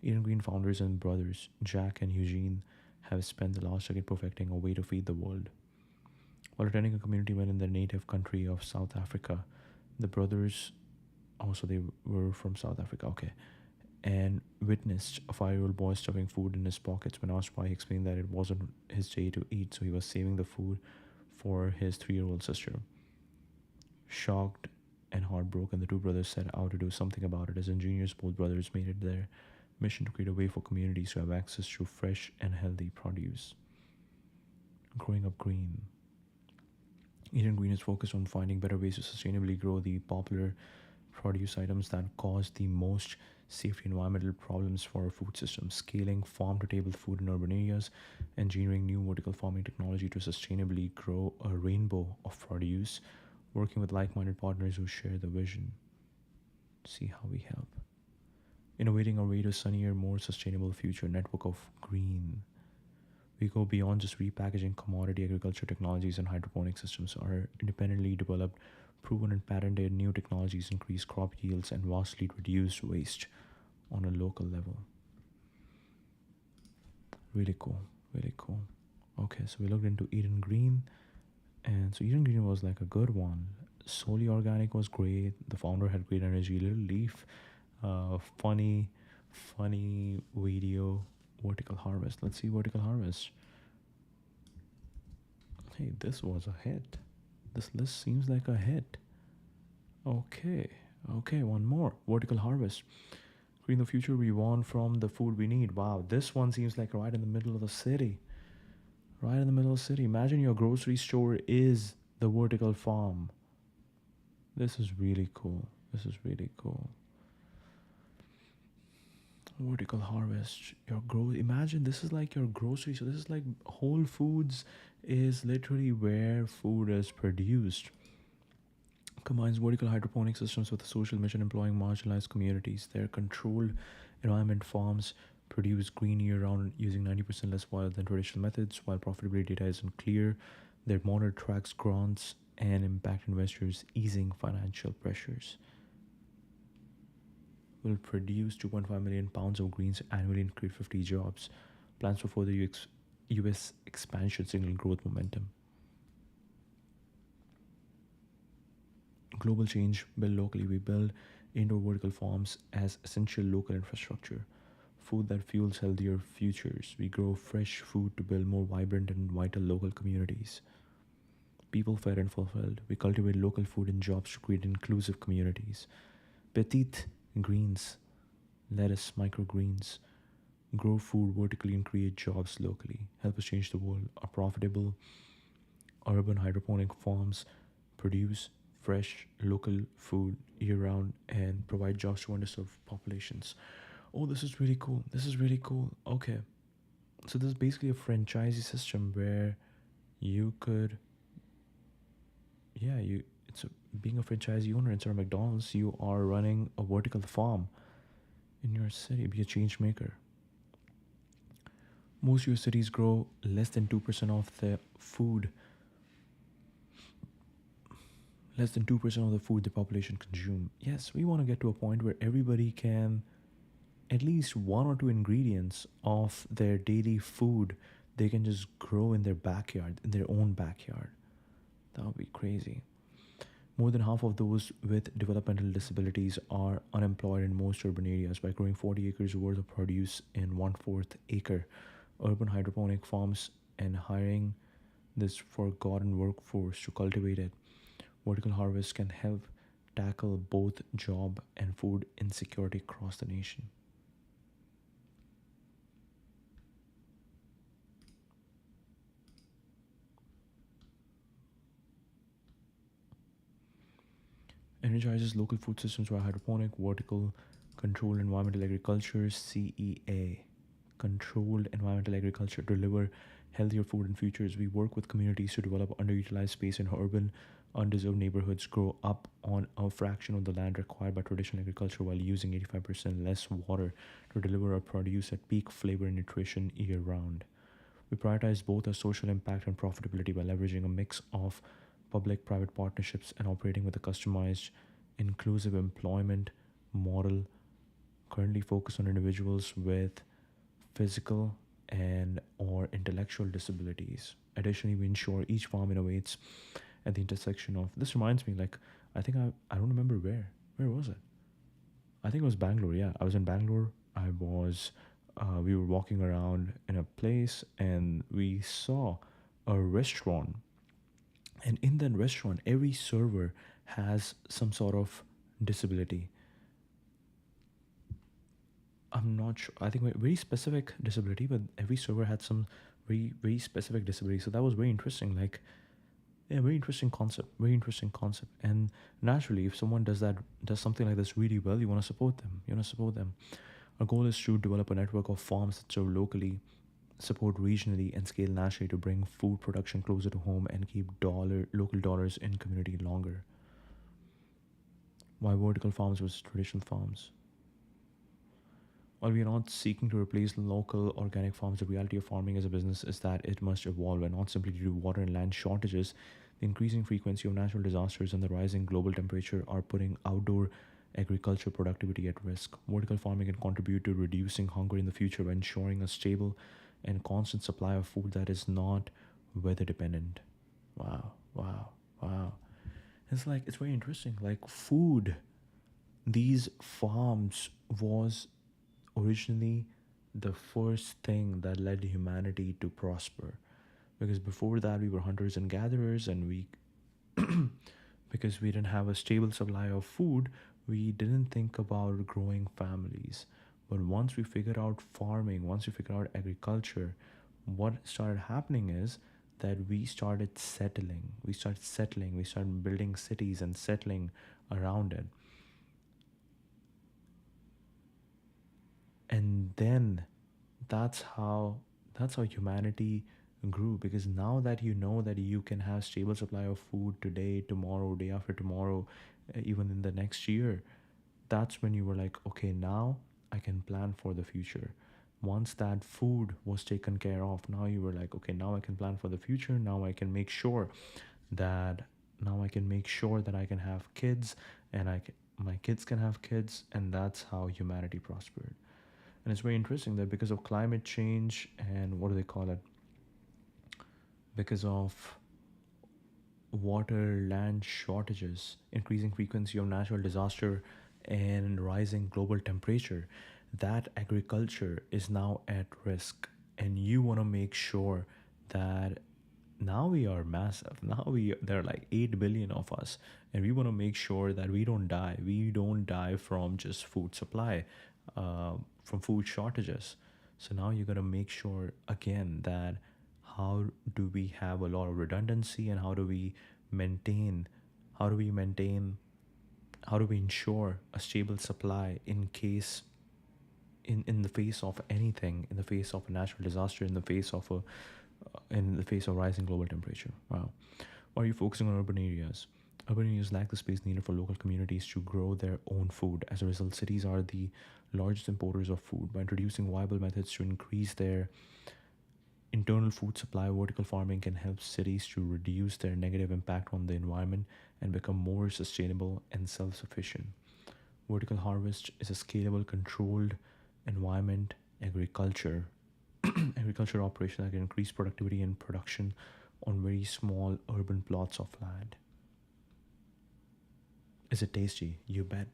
Eden Green founders and brothers, Jack and Eugene, have spent the last decade perfecting a way to feed the world. While attending a community event in their native country of South Africa, the brothers, also they were from South Africa, okay, and witnessed a 5-year-old boy stuffing food in his pockets. When asked why, he explained that it wasn't his day to eat, so he was saving the food for his 3-year-old sister. Shocked and heartbroken, the two brothers set out to do something about it. As engineers, both brothers made it their mission to create a way for communities to have access to fresh and healthy produce. Growing up green. Eden Green is focused on finding better ways to sustainably grow the popular produce items that cause the most safety environmental problems for our food system, scaling farm-to-table food in urban areas, engineering new vertical farming technology to sustainably grow a rainbow of produce, working with like-minded partners who share the vision. See how we help. Innovating our way to a sunnier, more sustainable future. Network of green. We go beyond just repackaging commodity agriculture technologies and hydroponic systems. Our independently developed, proven and patented new technologies increase crop yields and vastly reduce waste on a local level. Really cool, really cool. Okay, so we looked into Eden Green, and so Eden Green was like a good one. Solely Organic was great. The founder had great energy. Little Leaf, funny video. Vertical Harvest. Let's see Vertical Harvest. Hey, this was a hit. This list seems like a hit. Okay, one more. Vertical Harvest. Green the future we want from the food we need. Wow, this one seems like right in the middle of the city. Right in the middle of the city. Imagine your grocery store is the vertical farm. This is really cool. Vertical Harvest. Imagine this is like your grocery. So this is like Whole Foods is literally where food is produced. Combines vertical hydroponic systems with a social mission employing marginalized communities. Their controlled environment farms produce green year-round using 90% less water than traditional methods. While profitability data isn't clear, their model tracks grants and impact investors, easing financial pressures. Will produce 2.5 million pounds of greens annually and create 50 jobs. Plans for further US expansion signal growth momentum. Global change, build locally. We build indoor vertical farms as essential local infrastructure. food that fuels healthier futures. We grow fresh food to build more vibrant and vital local communities. People fed and fulfilled. We cultivate local food and jobs to create inclusive communities. Petite greens, lettuce, microgreens, grow food vertically and create jobs locally. Help us change the world. Our profitable urban hydroponic farms produce fresh local food year round and provide jobs to underserved populations. Oh, this is really cool. This is really cool. Okay. So this is basically a franchisee system where you could, yeah, being a franchisee owner instead of McDonald's, you are running a vertical farm in your city. Be a change maker. Most US cities grow less than 2% of the food, less than 2% of the food the population consume. Yes, we want to get to a point where everybody can at least one or two ingredients of their daily food they can just grow in their backyard, in their own backyard. That would be crazy. More than half of those with developmental disabilities are unemployed in most urban areas. By growing 40 acres worth of produce in one-fourth acre, urban hydroponic farms, and hiring this forgotten workforce to cultivate it, vertical harvest can help tackle both job and food insecurity across the nation. Energizes local food systems via hydroponic, vertical, controlled environmental agriculture, CEA. Controlled environmental agriculture deliver healthier food and futures. We work with communities to develop underutilized space in urban, undeserved neighborhoods, grow up on a fraction of the land required by traditional agriculture while using 85% less water to deliver our produce at peak flavor and nutrition year round. We prioritize both our social impact and profitability by leveraging a mix of public private partnerships and operating with a customized, inclusive employment model currently focused on individuals with physical and or intellectual disabilities. Additionally, we ensure each farm innovates at the intersection of this. Reminds me, like, I don't remember where was it. I think it was Bangalore. Yeah, I was in Bangalore. I was we were walking around in a place and we saw a restaurant, and in that restaurant every server has some sort of disability. I'm not sure. I think very specific disability, but every server had some very specific disability. So that was very interesting. Like, yeah, very interesting concept. Very interesting concept. And naturally, if someone does something like this really well, you want to support them. You want to support them. Our goal is to develop a network of farms that serve locally, support regionally, and scale nationally to bring food production closer to home and keep local dollars in community longer. Why vertical farms versus traditional farms? While we are not seeking to replace local organic farms, the reality of farming as a business is that it must evolve, and not simply due to water and land shortages. The increasing frequency of natural disasters and the rising global temperature are putting outdoor agriculture productivity at risk. Vertical farming can contribute to reducing hunger in the future by ensuring a stable and constant supply of food that is not weather dependent. Wow, wow, wow. It's very interesting. Like, food, these farms was originally the first thing that led humanity to prosper, because before that we were hunters and gatherers, and we because we didn't have a stable supply of food, we didn't think about growing families. But once we figured out farming, once we figured out agriculture, what started happening is that we started building cities and settling around it. And then that's how humanity grew, because now that you know that you can have stable supply of food today, tomorrow, day after tomorrow, even in the next year, that's when you were like, okay, now I can plan for the future. Once that food was taken care of, now you were like, okay, now I can plan for the future. Now I can make sure that I can have kids, and my kids can have kids, and that's how humanity prospered. And it's very interesting that because of climate change and what do they call it? Because of water, land shortages, increasing frequency of natural disaster, and rising global temperature, that agriculture is now at risk, and you want to make sure that now we are massive. Now there are like 8 billion of us, and we want to make sure that we don't die from just food supply, from food shortages. So now you got to make sure again that how do we have a lot of redundancy, and maintain how do we maintain how do we ensure a stable supply in case, in the face of anything, in the face of a natural disaster, in the face of rising global temperature. Wow. Why are you focusing on urban areas? Urban areas lack the space needed for local communities to grow their own food. As a result, cities are the largest importers of food. By introducing viable methods to increase their internal food supply, vertical farming can help cities to reduce their negative impact on the environment and become more sustainable and self sufficient. Vertical harvest is a scalable, controlled environment agriculture operation that can increase productivity and production on very small urban plots of land. Is it tasty? You bet.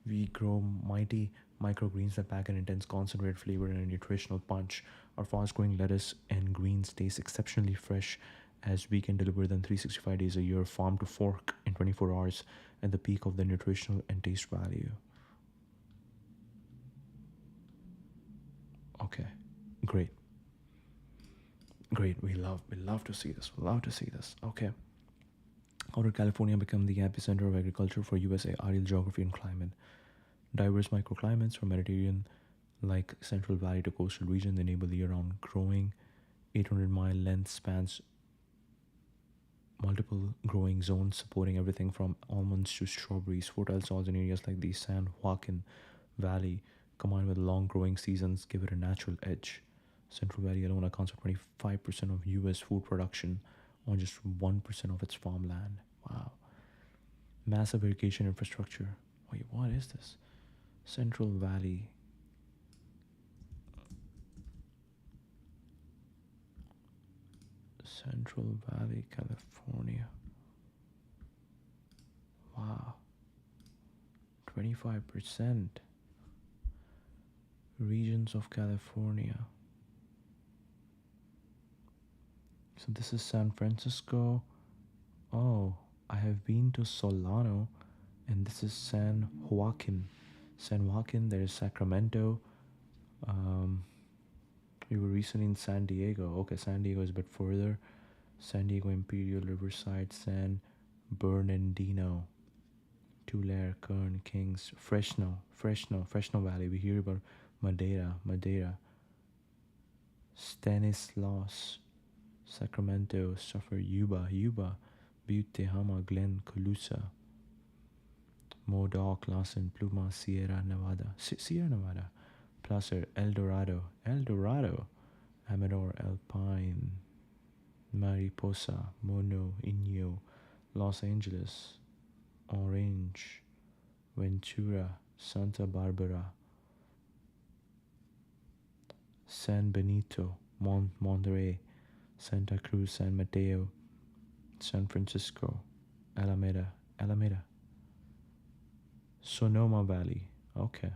We grow mighty microgreens that pack an intense concentrated flavor and a nutritional punch. Our fast growing lettuce and greens taste exceptionally fresh as we can deliver them 365 days a year, farm to fork in 24 hours at the peak of their nutritional and taste value. Okay, great. Great. We love to see this. We love to see this. Okay. How did California become the epicenter of agriculture for USA? Ideal geography and climate. Diverse microclimates from Mediterranean like Central Valley to coastal region enable year-round growing. 800-mile length spans multiple growing zones supporting everything from almonds to strawberries. Fertile soils in areas like the San Joaquin Valley combined with long growing seasons give it a natural edge. Central Valley alone accounts for 25% of US food production on just 1% of its farmland. Wow. Massive irrigation infrastructure. Wait, what is this? Central Valley. Central Valley, California. Wow. 25% regions of California. So this is San Francisco. Oh, I have been to Solano, and this is San Joaquin. San Joaquin, there is Sacramento. We were recently in San Diego. Okay, San Diego is a bit further. San Diego, Imperial, Riverside, San Bernardino, Tulare, Kern, Kings, Fresno Valley. We hear about Madera, Stanislaus, Sacramento, Suffer, Yuba, Butte, Hama, Glen, Colusa, Modoc, Lawson, Pluma, Sierra Nevada, Placer, El Dorado, Amador, Alpine, Mariposa, Mono, Inyo, Los Angeles, Orange, Ventura, Santa Barbara, San Benito, Monterey, Santa Cruz, San Mateo, San Francisco, Alameda, Sonoma Valley, okay,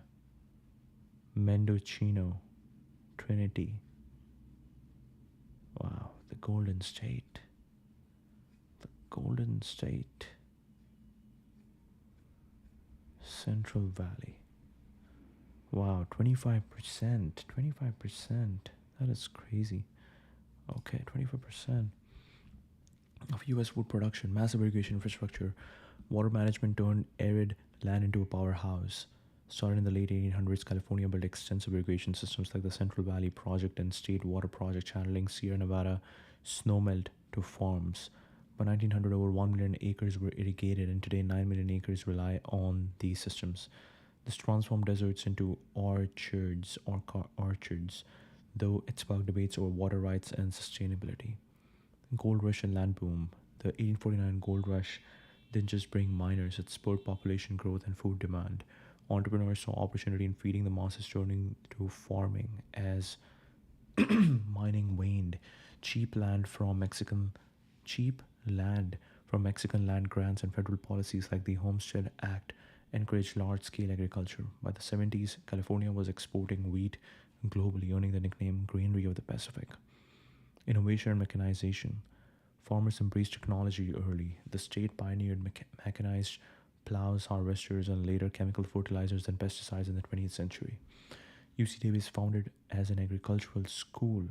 Mendocino, Trinity. Wow, the Golden State. Central Valley. Wow, 25%. That is crazy. Okay, 25% of US food production, massive irrigation infrastructure, water management turned arid land into a powerhouse. Started in the late 1800s, California built extensive irrigation systems like the Central Valley Project and State Water Project, channeling Sierra Nevada snowmelt to farms. By 1900, over 1 million acres were irrigated, and today 9 million acres rely on these systems. This transformed deserts into orchards, though it sparked debates over water rights and sustainability. Gold rush and land boom. The 1849 gold rush didn't just bring miners, it spurred population growth and food demand. Entrepreneurs saw opportunity in feeding the masses, turning to farming as mining waned. Cheap land from Mexican land grants and federal policies like the Homestead Act encouraged large-scale agriculture. By the 70s, California was exporting wheat globally, earning the nickname Granary of the Pacific. Innovation and mechanization. Farmers embraced technology early. The state pioneered mechanized plows, harvesters, and later chemical fertilizers and pesticides in the 20th century. UC Davis, founded as an agricultural school,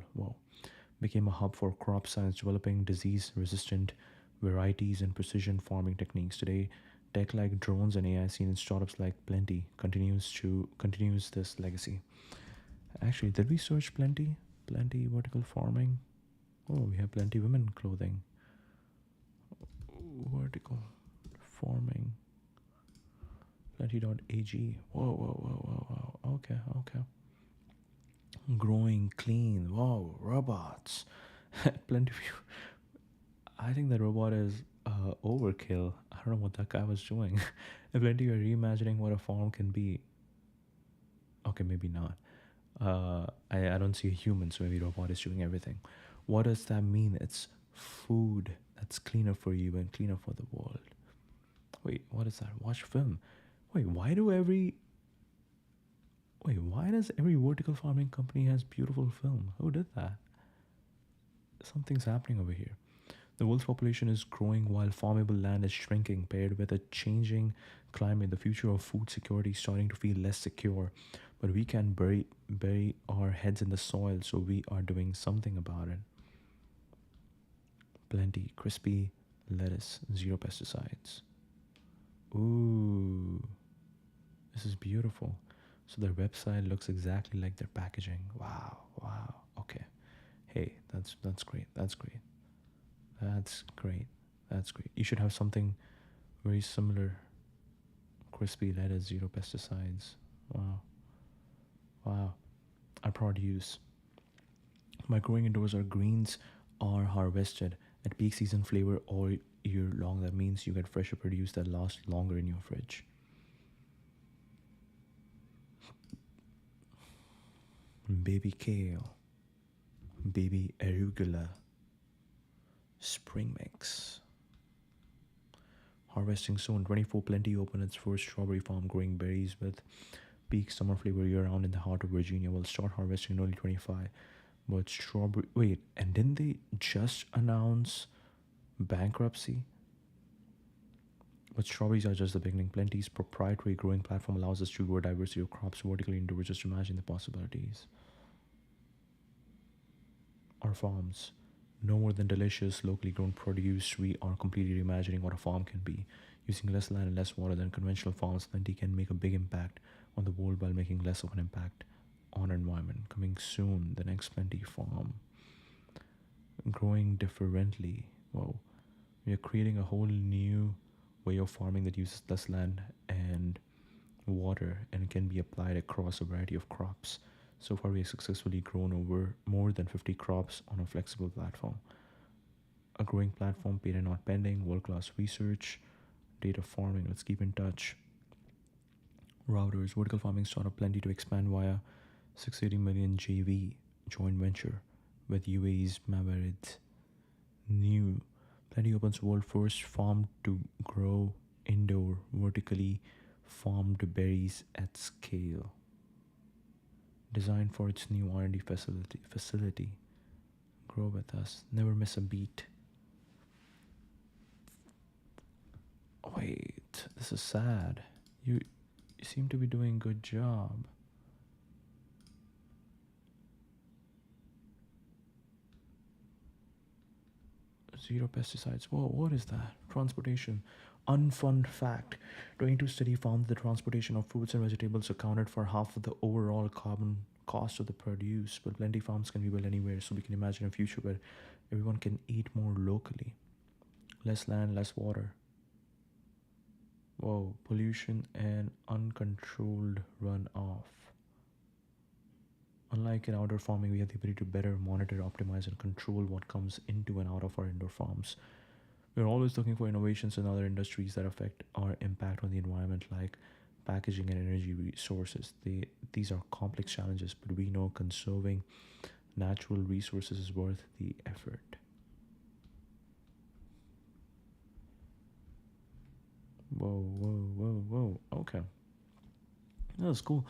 became a hub for crop science, developing disease-resistant varieties and precision farming techniques. Today, tech like drones and AI seen in startups like Plenty continues this legacy. Actually, did we search Plenty? Plenty vertical farming. Oh, we have Plenty women clothing. Vertical farming. Plenty.ag. Whoa. Okay. Growing clean. Whoa, robots. Plenty of you. I think that robot is overkill. I don't know what that guy was doing. Plenty are reimagining what a farm can be. Okay, maybe not. I don't see a human, so maybe robot is doing everything. What does that mean? It's food that's cleaner for you and cleaner for the world. Wait, what is that? Watch film. Wait, why does every vertical farming company has beautiful film? Who did that? Something's happening over here. The world's population is growing while farmable land is shrinking, paired with a changing climate. The future of food security is starting to feel less secure, but we can bury our heads in the soil, so we are doing something about it. Plenty, crispy lettuce, zero pesticides. Ooh, this is beautiful. So their website looks exactly like their packaging. Wow. Okay. Hey, that's great. That's great. You should have something very similar. Crispy lettuce, zero pesticides. Wow. Our produce. By growing indoors, our greens are harvested at peak season flavor all year long. That means you get fresher produce that lasts longer in your fridge. Baby kale, baby arugula, spring mix. Harvesting soon. 24 Plenty opened its first strawberry farm, growing berries with peak summer flavor year-round in the heart of Virginia. Will start harvesting in early 25. But strawberry... Wait, and didn't they just announce bankruptcy? But strawberries are just the beginning. Plenty's proprietary growing platform allows us to grow a diversity of crops vertically indoors. Just imagine the possibilities. Our farms. No more than delicious, locally grown produce. We are completely reimagining what a farm can be. Using less land and less water than conventional farms, Plenty can make a big impact on the world while making less of an impact on our environment. Coming soon, the next Plenty farm. Growing differently. Whoa. We are creating a whole new way of farming that uses less land and water and can be applied across a variety of crops. So far, we have successfully grown over more than 50 crops on a flexible platform. A growing platform, patent not pending, world-class research, data farming. Let's keep in touch. Routers, vertical farming startup Plenty to expand via 680 million JV joint venture with UAE's Mawarid. New Plenty opens world first farm to grow indoor vertically farmed berries at scale. Designed for its new R&D facility. Grow with us. Never miss a beat. Wait, this is sad. You seem to be doing a good job. Zero pesticides. Whoa, what is that? Transportation. Unfun fact. 22 study found that the transportation of fruits and vegetables accounted for half of the overall carbon cost of the produce. But Plenty farms can be built anywhere, so we can imagine a future where everyone can eat more locally. Less land, less water. Whoa, pollution and uncontrolled runoff. Unlike in outdoor farming, we have the ability to better monitor, optimize, and control what comes into and out of our indoor farms. We're always looking for innovations in other industries that affect our impact on the environment, like packaging and energy resources. These are complex challenges, but we know conserving natural resources is worth the effort. Whoa. Okay. Okay. That's cool.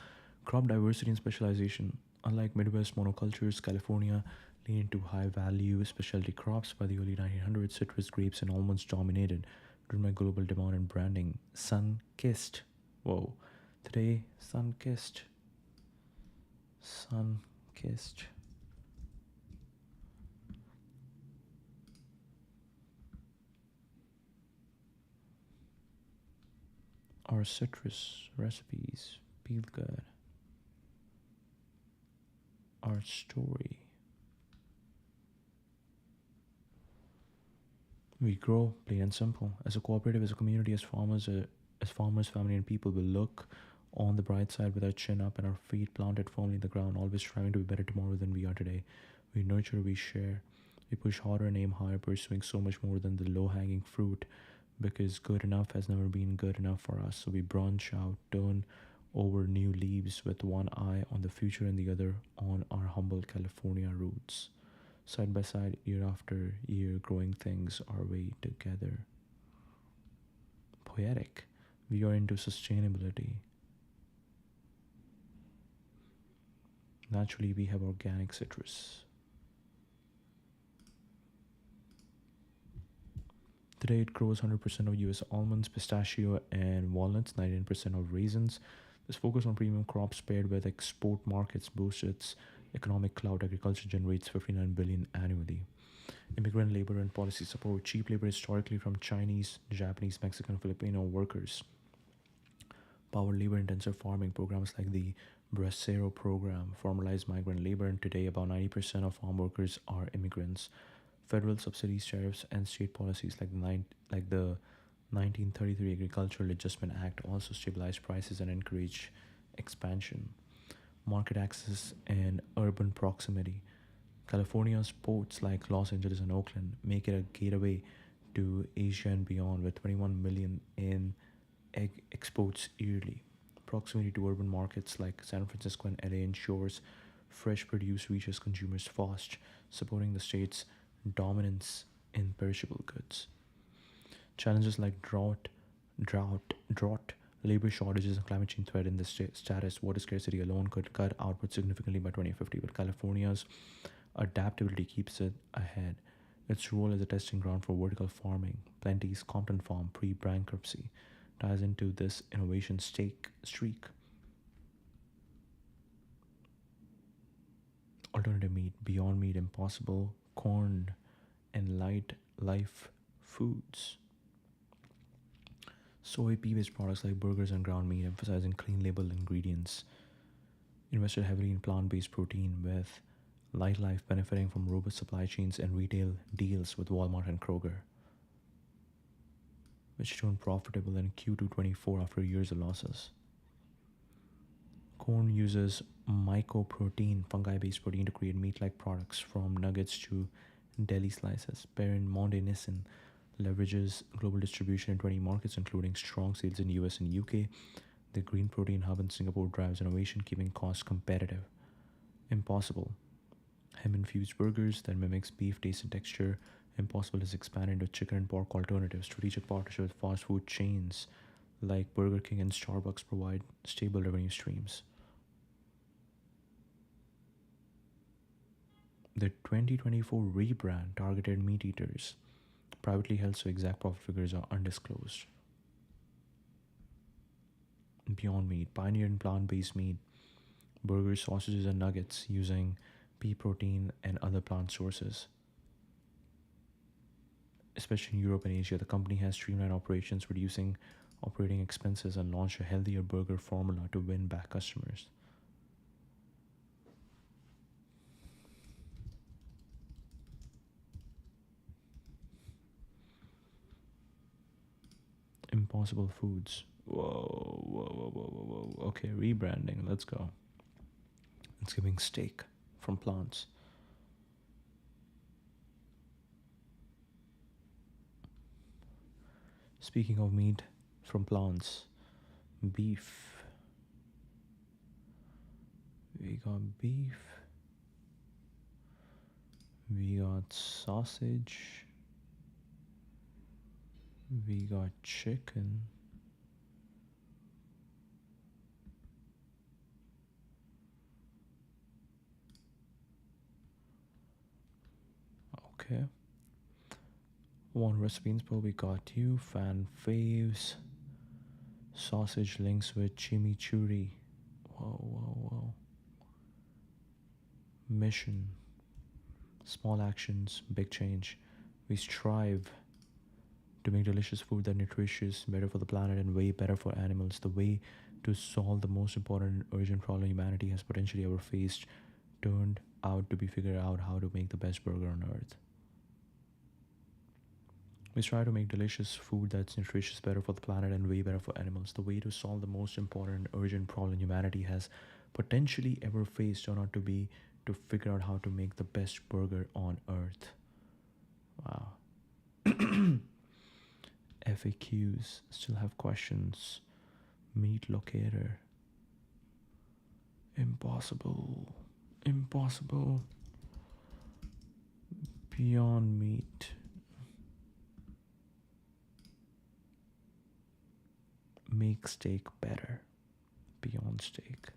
Crop diversity and specialization. Unlike Midwest monocultures, California leaned into high value specialty crops by the early 1900s. Citrus, grapes, and almonds dominated, driven by global demand and branding. Sun kissed. Whoa. Today, sun kissed. Sun kissed. Our citrus recipes feel good. Our story. We grow, plain and simple. As a cooperative, as a community, as farmers, family, and people, will look on the bright side with our chin up and our feet planted firmly in the ground, always striving to be better tomorrow than we are today. We nurture, we share, we push harder and aim higher, pursuing so much more than the low hanging fruit, because good enough has never been good enough for us. So we branch out, turn over new leaves with one eye on the future and the other on our humble California roots. Side by side, year after year, growing things our way together. Poetic. We are into sustainability. Naturally, we have organic citrus. Today, it grows 100% of US almonds, pistachio, and walnuts, 99% of raisins. This focus on premium crops paired with export markets boosts its economic clout. Agriculture generates 59 billion annually. Immigrant labor and policy support. Cheap labor historically from Chinese, Japanese, Mexican, Filipino workers. Power labor intensive farming programs like the Bracero program formalize migrant labor, and today about 90% of farm workers are immigrants. Federal subsidies, tariffs, and state policies like the 1933 Agricultural Adjustment Act also stabilized prices and encouraged expansion. Market access and urban proximity. California's ports like Los Angeles and Oakland make it a gateway to Asia and beyond, with 21 million in egg exports yearly. Proximity to urban markets like San Francisco and LA ensures fresh produce reaches consumers fast, supporting the state's dominance in perishable goods. Challenges like drought, labor shortages, and climate change threaten the status. Water scarcity alone could cut output significantly by 2050, but California's adaptability keeps it ahead. Its role as a testing ground for vertical farming, Plenty's Compton Farm pre-bankruptcy, ties into this innovation streak. Alternative meat, Beyond Meat, Impossible, Corn, and Light Life Foods. Soy pea-based products like burgers and ground meat, emphasizing clean label ingredients. Invested heavily in plant-based protein, with Light Life benefiting from robust supply chains and retail deals with Walmart and Kroger, which turned profitable in Q2 24 after years of losses. Corn uses mycoprotein, fungi-based protein, to create meat-like products, from nuggets to deli slices. Parent Mondenisin leverages global distribution in 20 markets, including strong sales in US and UK. The green protein hub in Singapore drives innovation, keeping costs competitive. Impossible. Ham-infused burgers that mimics beef taste and texture. Impossible has expanded into chicken and pork alternatives. Strategic partnership with fast food chains like Burger King and Starbucks provide stable revenue streams. The 2024 rebrand targeted meat eaters, privately held, so exact profit figures are undisclosed. Beyond Meat, pioneered in plant-based meat, burgers, sausages, and nuggets using pea protein and other plant sources. Especially in Europe and Asia, the company has streamlined operations, reducing operating expenses, and launched a healthier burger formula to win back customers. Impossible Foods. Whoa. Okay, rebranding. Let's go. It's giving steak from plants. Speaking of meat from plants, beef. We got beef. We got sausage. We got chicken. Okay. One recipe inspo we got you. Fan faves. Sausage links with chimichurri. Whoa, whoa, whoa. Mission. Small actions, big change. We strive to make delicious food that nutritious, better for the planet, and way better for animals. The way to solve the most important and urgent problem humanity has potentially ever faced turned out to be figure out how to make the best burger on earth. We strive to make delicious food that's nutritious, better for the planet, and way better for animals. The way to solve the most important and urgent problem humanity has potentially ever faced turned out to be to figure out how to make the best burger on earth. Wow. FAQs still have questions. Meat locator. Impossible. Impossible. Beyond meat. Make steak better. Beyond steak.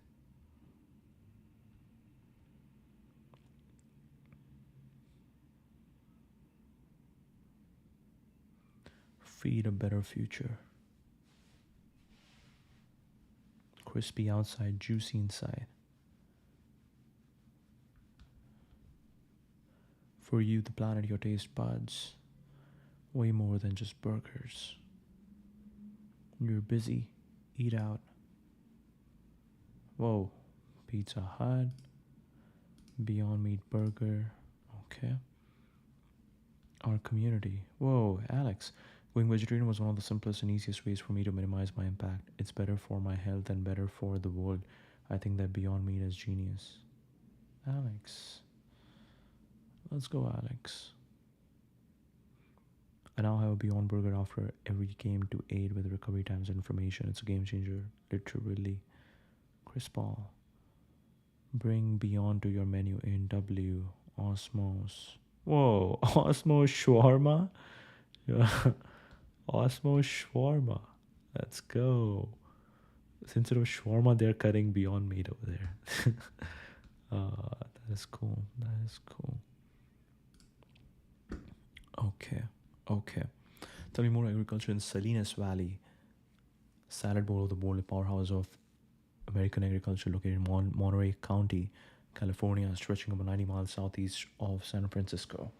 Feed a better future. Crispy outside, juicy inside. For you, the planet, your taste buds. Way more than just burgers. You're busy. Eat out. Whoa. Pizza Hut. Beyond Meat Burger. Okay. Our community. Whoa, Alex. Going vegetarian was one of the simplest and easiest ways for me to minimize my impact. It's better for my health and better for the world. I think that Beyond Meat is genius. Alex. Let's go, Alex. I now have a Beyond Burger after every game to aid with recovery times and information. It's a game changer, literally. Chris Paul. Bring Beyond to your menu in W. Osmos. Whoa, Osmos Shawarma? Osmos Shawarma. Let's go. So instead of shawarma, they're cutting Beyond Meat over there. That is cool. That is cool. Okay. Tell me more agriculture in Salinas Valley. Salad Bowl of the World, powerhouse of American agriculture located in Monterey County, California, stretching about 90 miles southeast of San Francisco.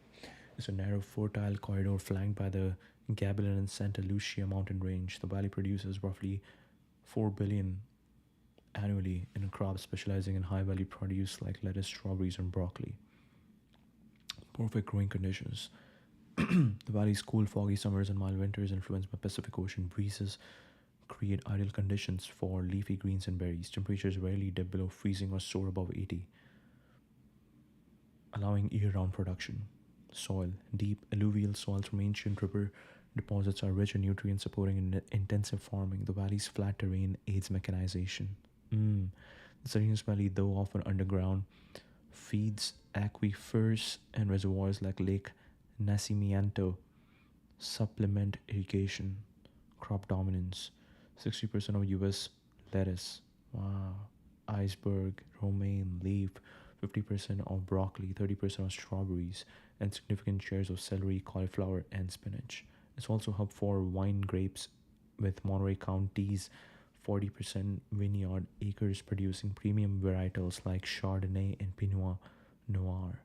It's a narrow, fertile corridor flanked by the Gabilan and Santa Lucia mountain range. The valley produces roughly 4 billion annually in crops specializing in high-value produce like lettuce, strawberries, and broccoli. Perfect growing conditions. The valley's cool, foggy summers and mild winters, influenced by Pacific Ocean breezes, create ideal conditions for leafy greens and berries. Temperatures rarely dip below freezing or soar above 80, allowing year-round production. Soil. Deep alluvial soils from ancient river deposits are rich in nutrients, supporting intensive farming. The valley's flat terrain aids mechanization. The Salinas Valley, though often underground, feeds aquifers and reservoirs like Lake Nacimiento, supplement irrigation. Crop dominance. 60% of US lettuce. Wow. Iceberg, romaine, leaf. 50% of broccoli, 30% of strawberries, and significant shares of celery, cauliflower, and spinach. It's also a hub for wine grapes, with Monterey County's 40% vineyard acres producing premium varietals like Chardonnay and Pinot Noir.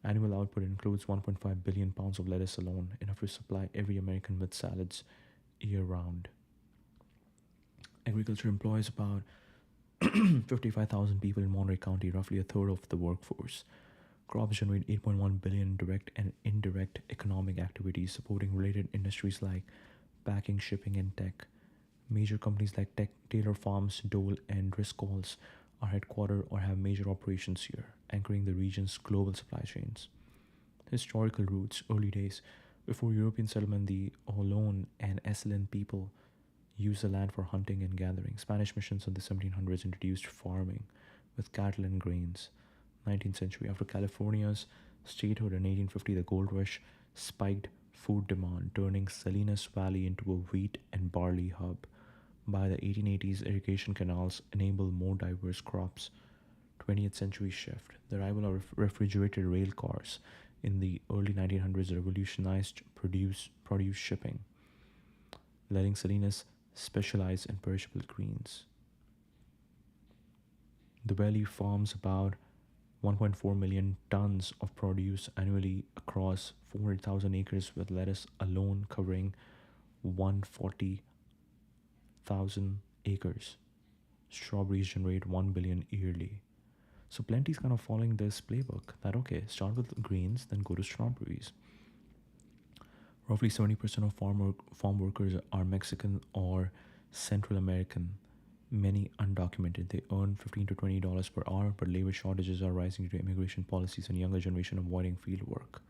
Annual output includes 1.5 billion pounds of lettuce alone, enough to supply every American with salads year-round. Agriculture employs about 55,000 people in Monterey County, roughly a third of the workforce. Crops generate 8.1 billion in direct and indirect economic activities, supporting related industries like packing, shipping, and tech. Major companies like Taylor Farms, Dole, and Driscoll's are headquartered or have major operations here, anchoring the region's global supply chains. Historical roots. Early days. Before European settlement, the Olón and Esselen people used the land for hunting and gathering. Spanish missions in the 1700s introduced farming with cattle and grains. 19th century. After California's statehood in 1850, the gold rush spiked food demand, turning Salinas Valley into a wheat and barley hub. By the 1880s, irrigation canals enabled more diverse crops. 20th century shift. The arrival of refrigerated rail cars in the early 1900s revolutionized produce shipping, letting Salinas specialize in perishable greens. The valley farms about 1.4 million tons of produce annually across 400,000 acres, with lettuce alone covering 140,000 acres. Strawberries generate 1 billion yearly. So Plenty's kind of following this playbook that okay, start with greens, then go to strawberries. Roughly 70% of farm workers are Mexican or Central American, many undocumented. They earn $15 to $20 per hour, but labor shortages are rising due to immigration policies and younger generation avoiding field work.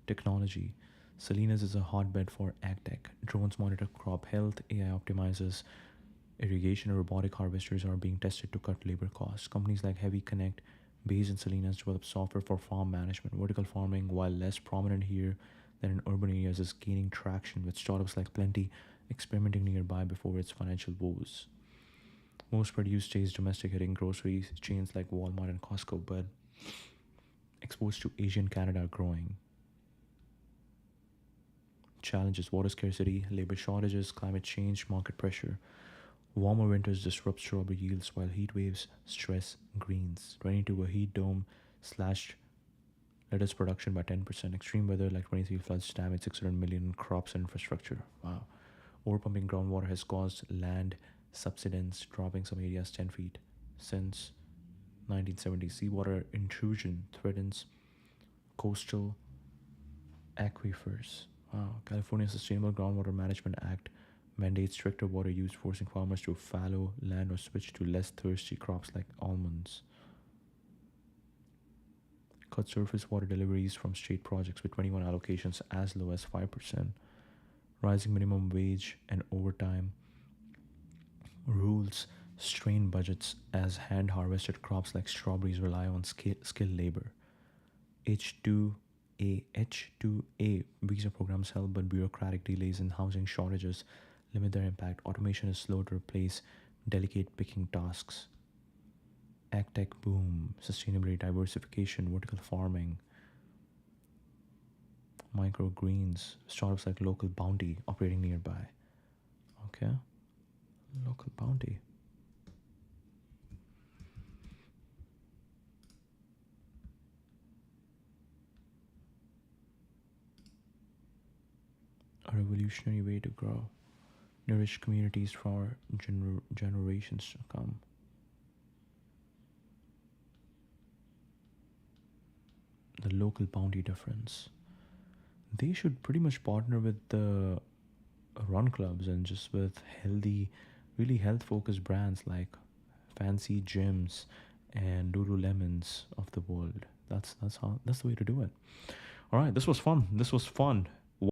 Technology. Salinas is a hotbed for agtech. Drones monitor crop health, AI optimizes irrigation, and robotic harvesters are being tested to cut labor costs. Companies like Heavy Connect, based in Salinas, develop software for farm management. Vertical farming, while less prominent here than in urban areas, is gaining traction with startups like Plenty experimenting nearby before its financial woes. Most produce stays domestic, hitting grocery chains like Walmart and Costco, but exports to Asia and Canada are growing. Challenges: water scarcity, labor shortages, climate change, market pressure. Warmer winters disrupt strawberry yields while heat waves stress greens. 22, a heat dome slashed lettuce production by 10%. Extreme weather like 23 floods damaged 600 million crops and infrastructure. Wow. Overpumping groundwater has caused land subsidence dropping some areas 10 feet since 1970. Seawater intrusion threatens coastal aquifers. Wow. California Sustainable Groundwater Management Act mandates stricter water use, forcing farmers to fallow land or switch to less thirsty crops like almonds. Cut surface water deliveries from state projects with 21 allocations as low as 5%. Rising minimum wage and overtime rules strain budgets as hand harvested crops like strawberries rely on skilled labor. H2A visa programs help, but bureaucratic delays and housing shortages limit their impact. Automation is slow to replace delicate picking tasks. Agtech boom, sustainability, diversification, vertical farming, microgreens, startups like Local Bounty operating nearby. Okay, Local Bounty. A revolutionary way to grow. Nourish communities for generations to come. The Local Bounty difference. They should pretty much partner with the run clubs and just with healthy, really health focused brands like Fancy Gyms and Lululemons of the world. That's the way to do it. All right, this was fun.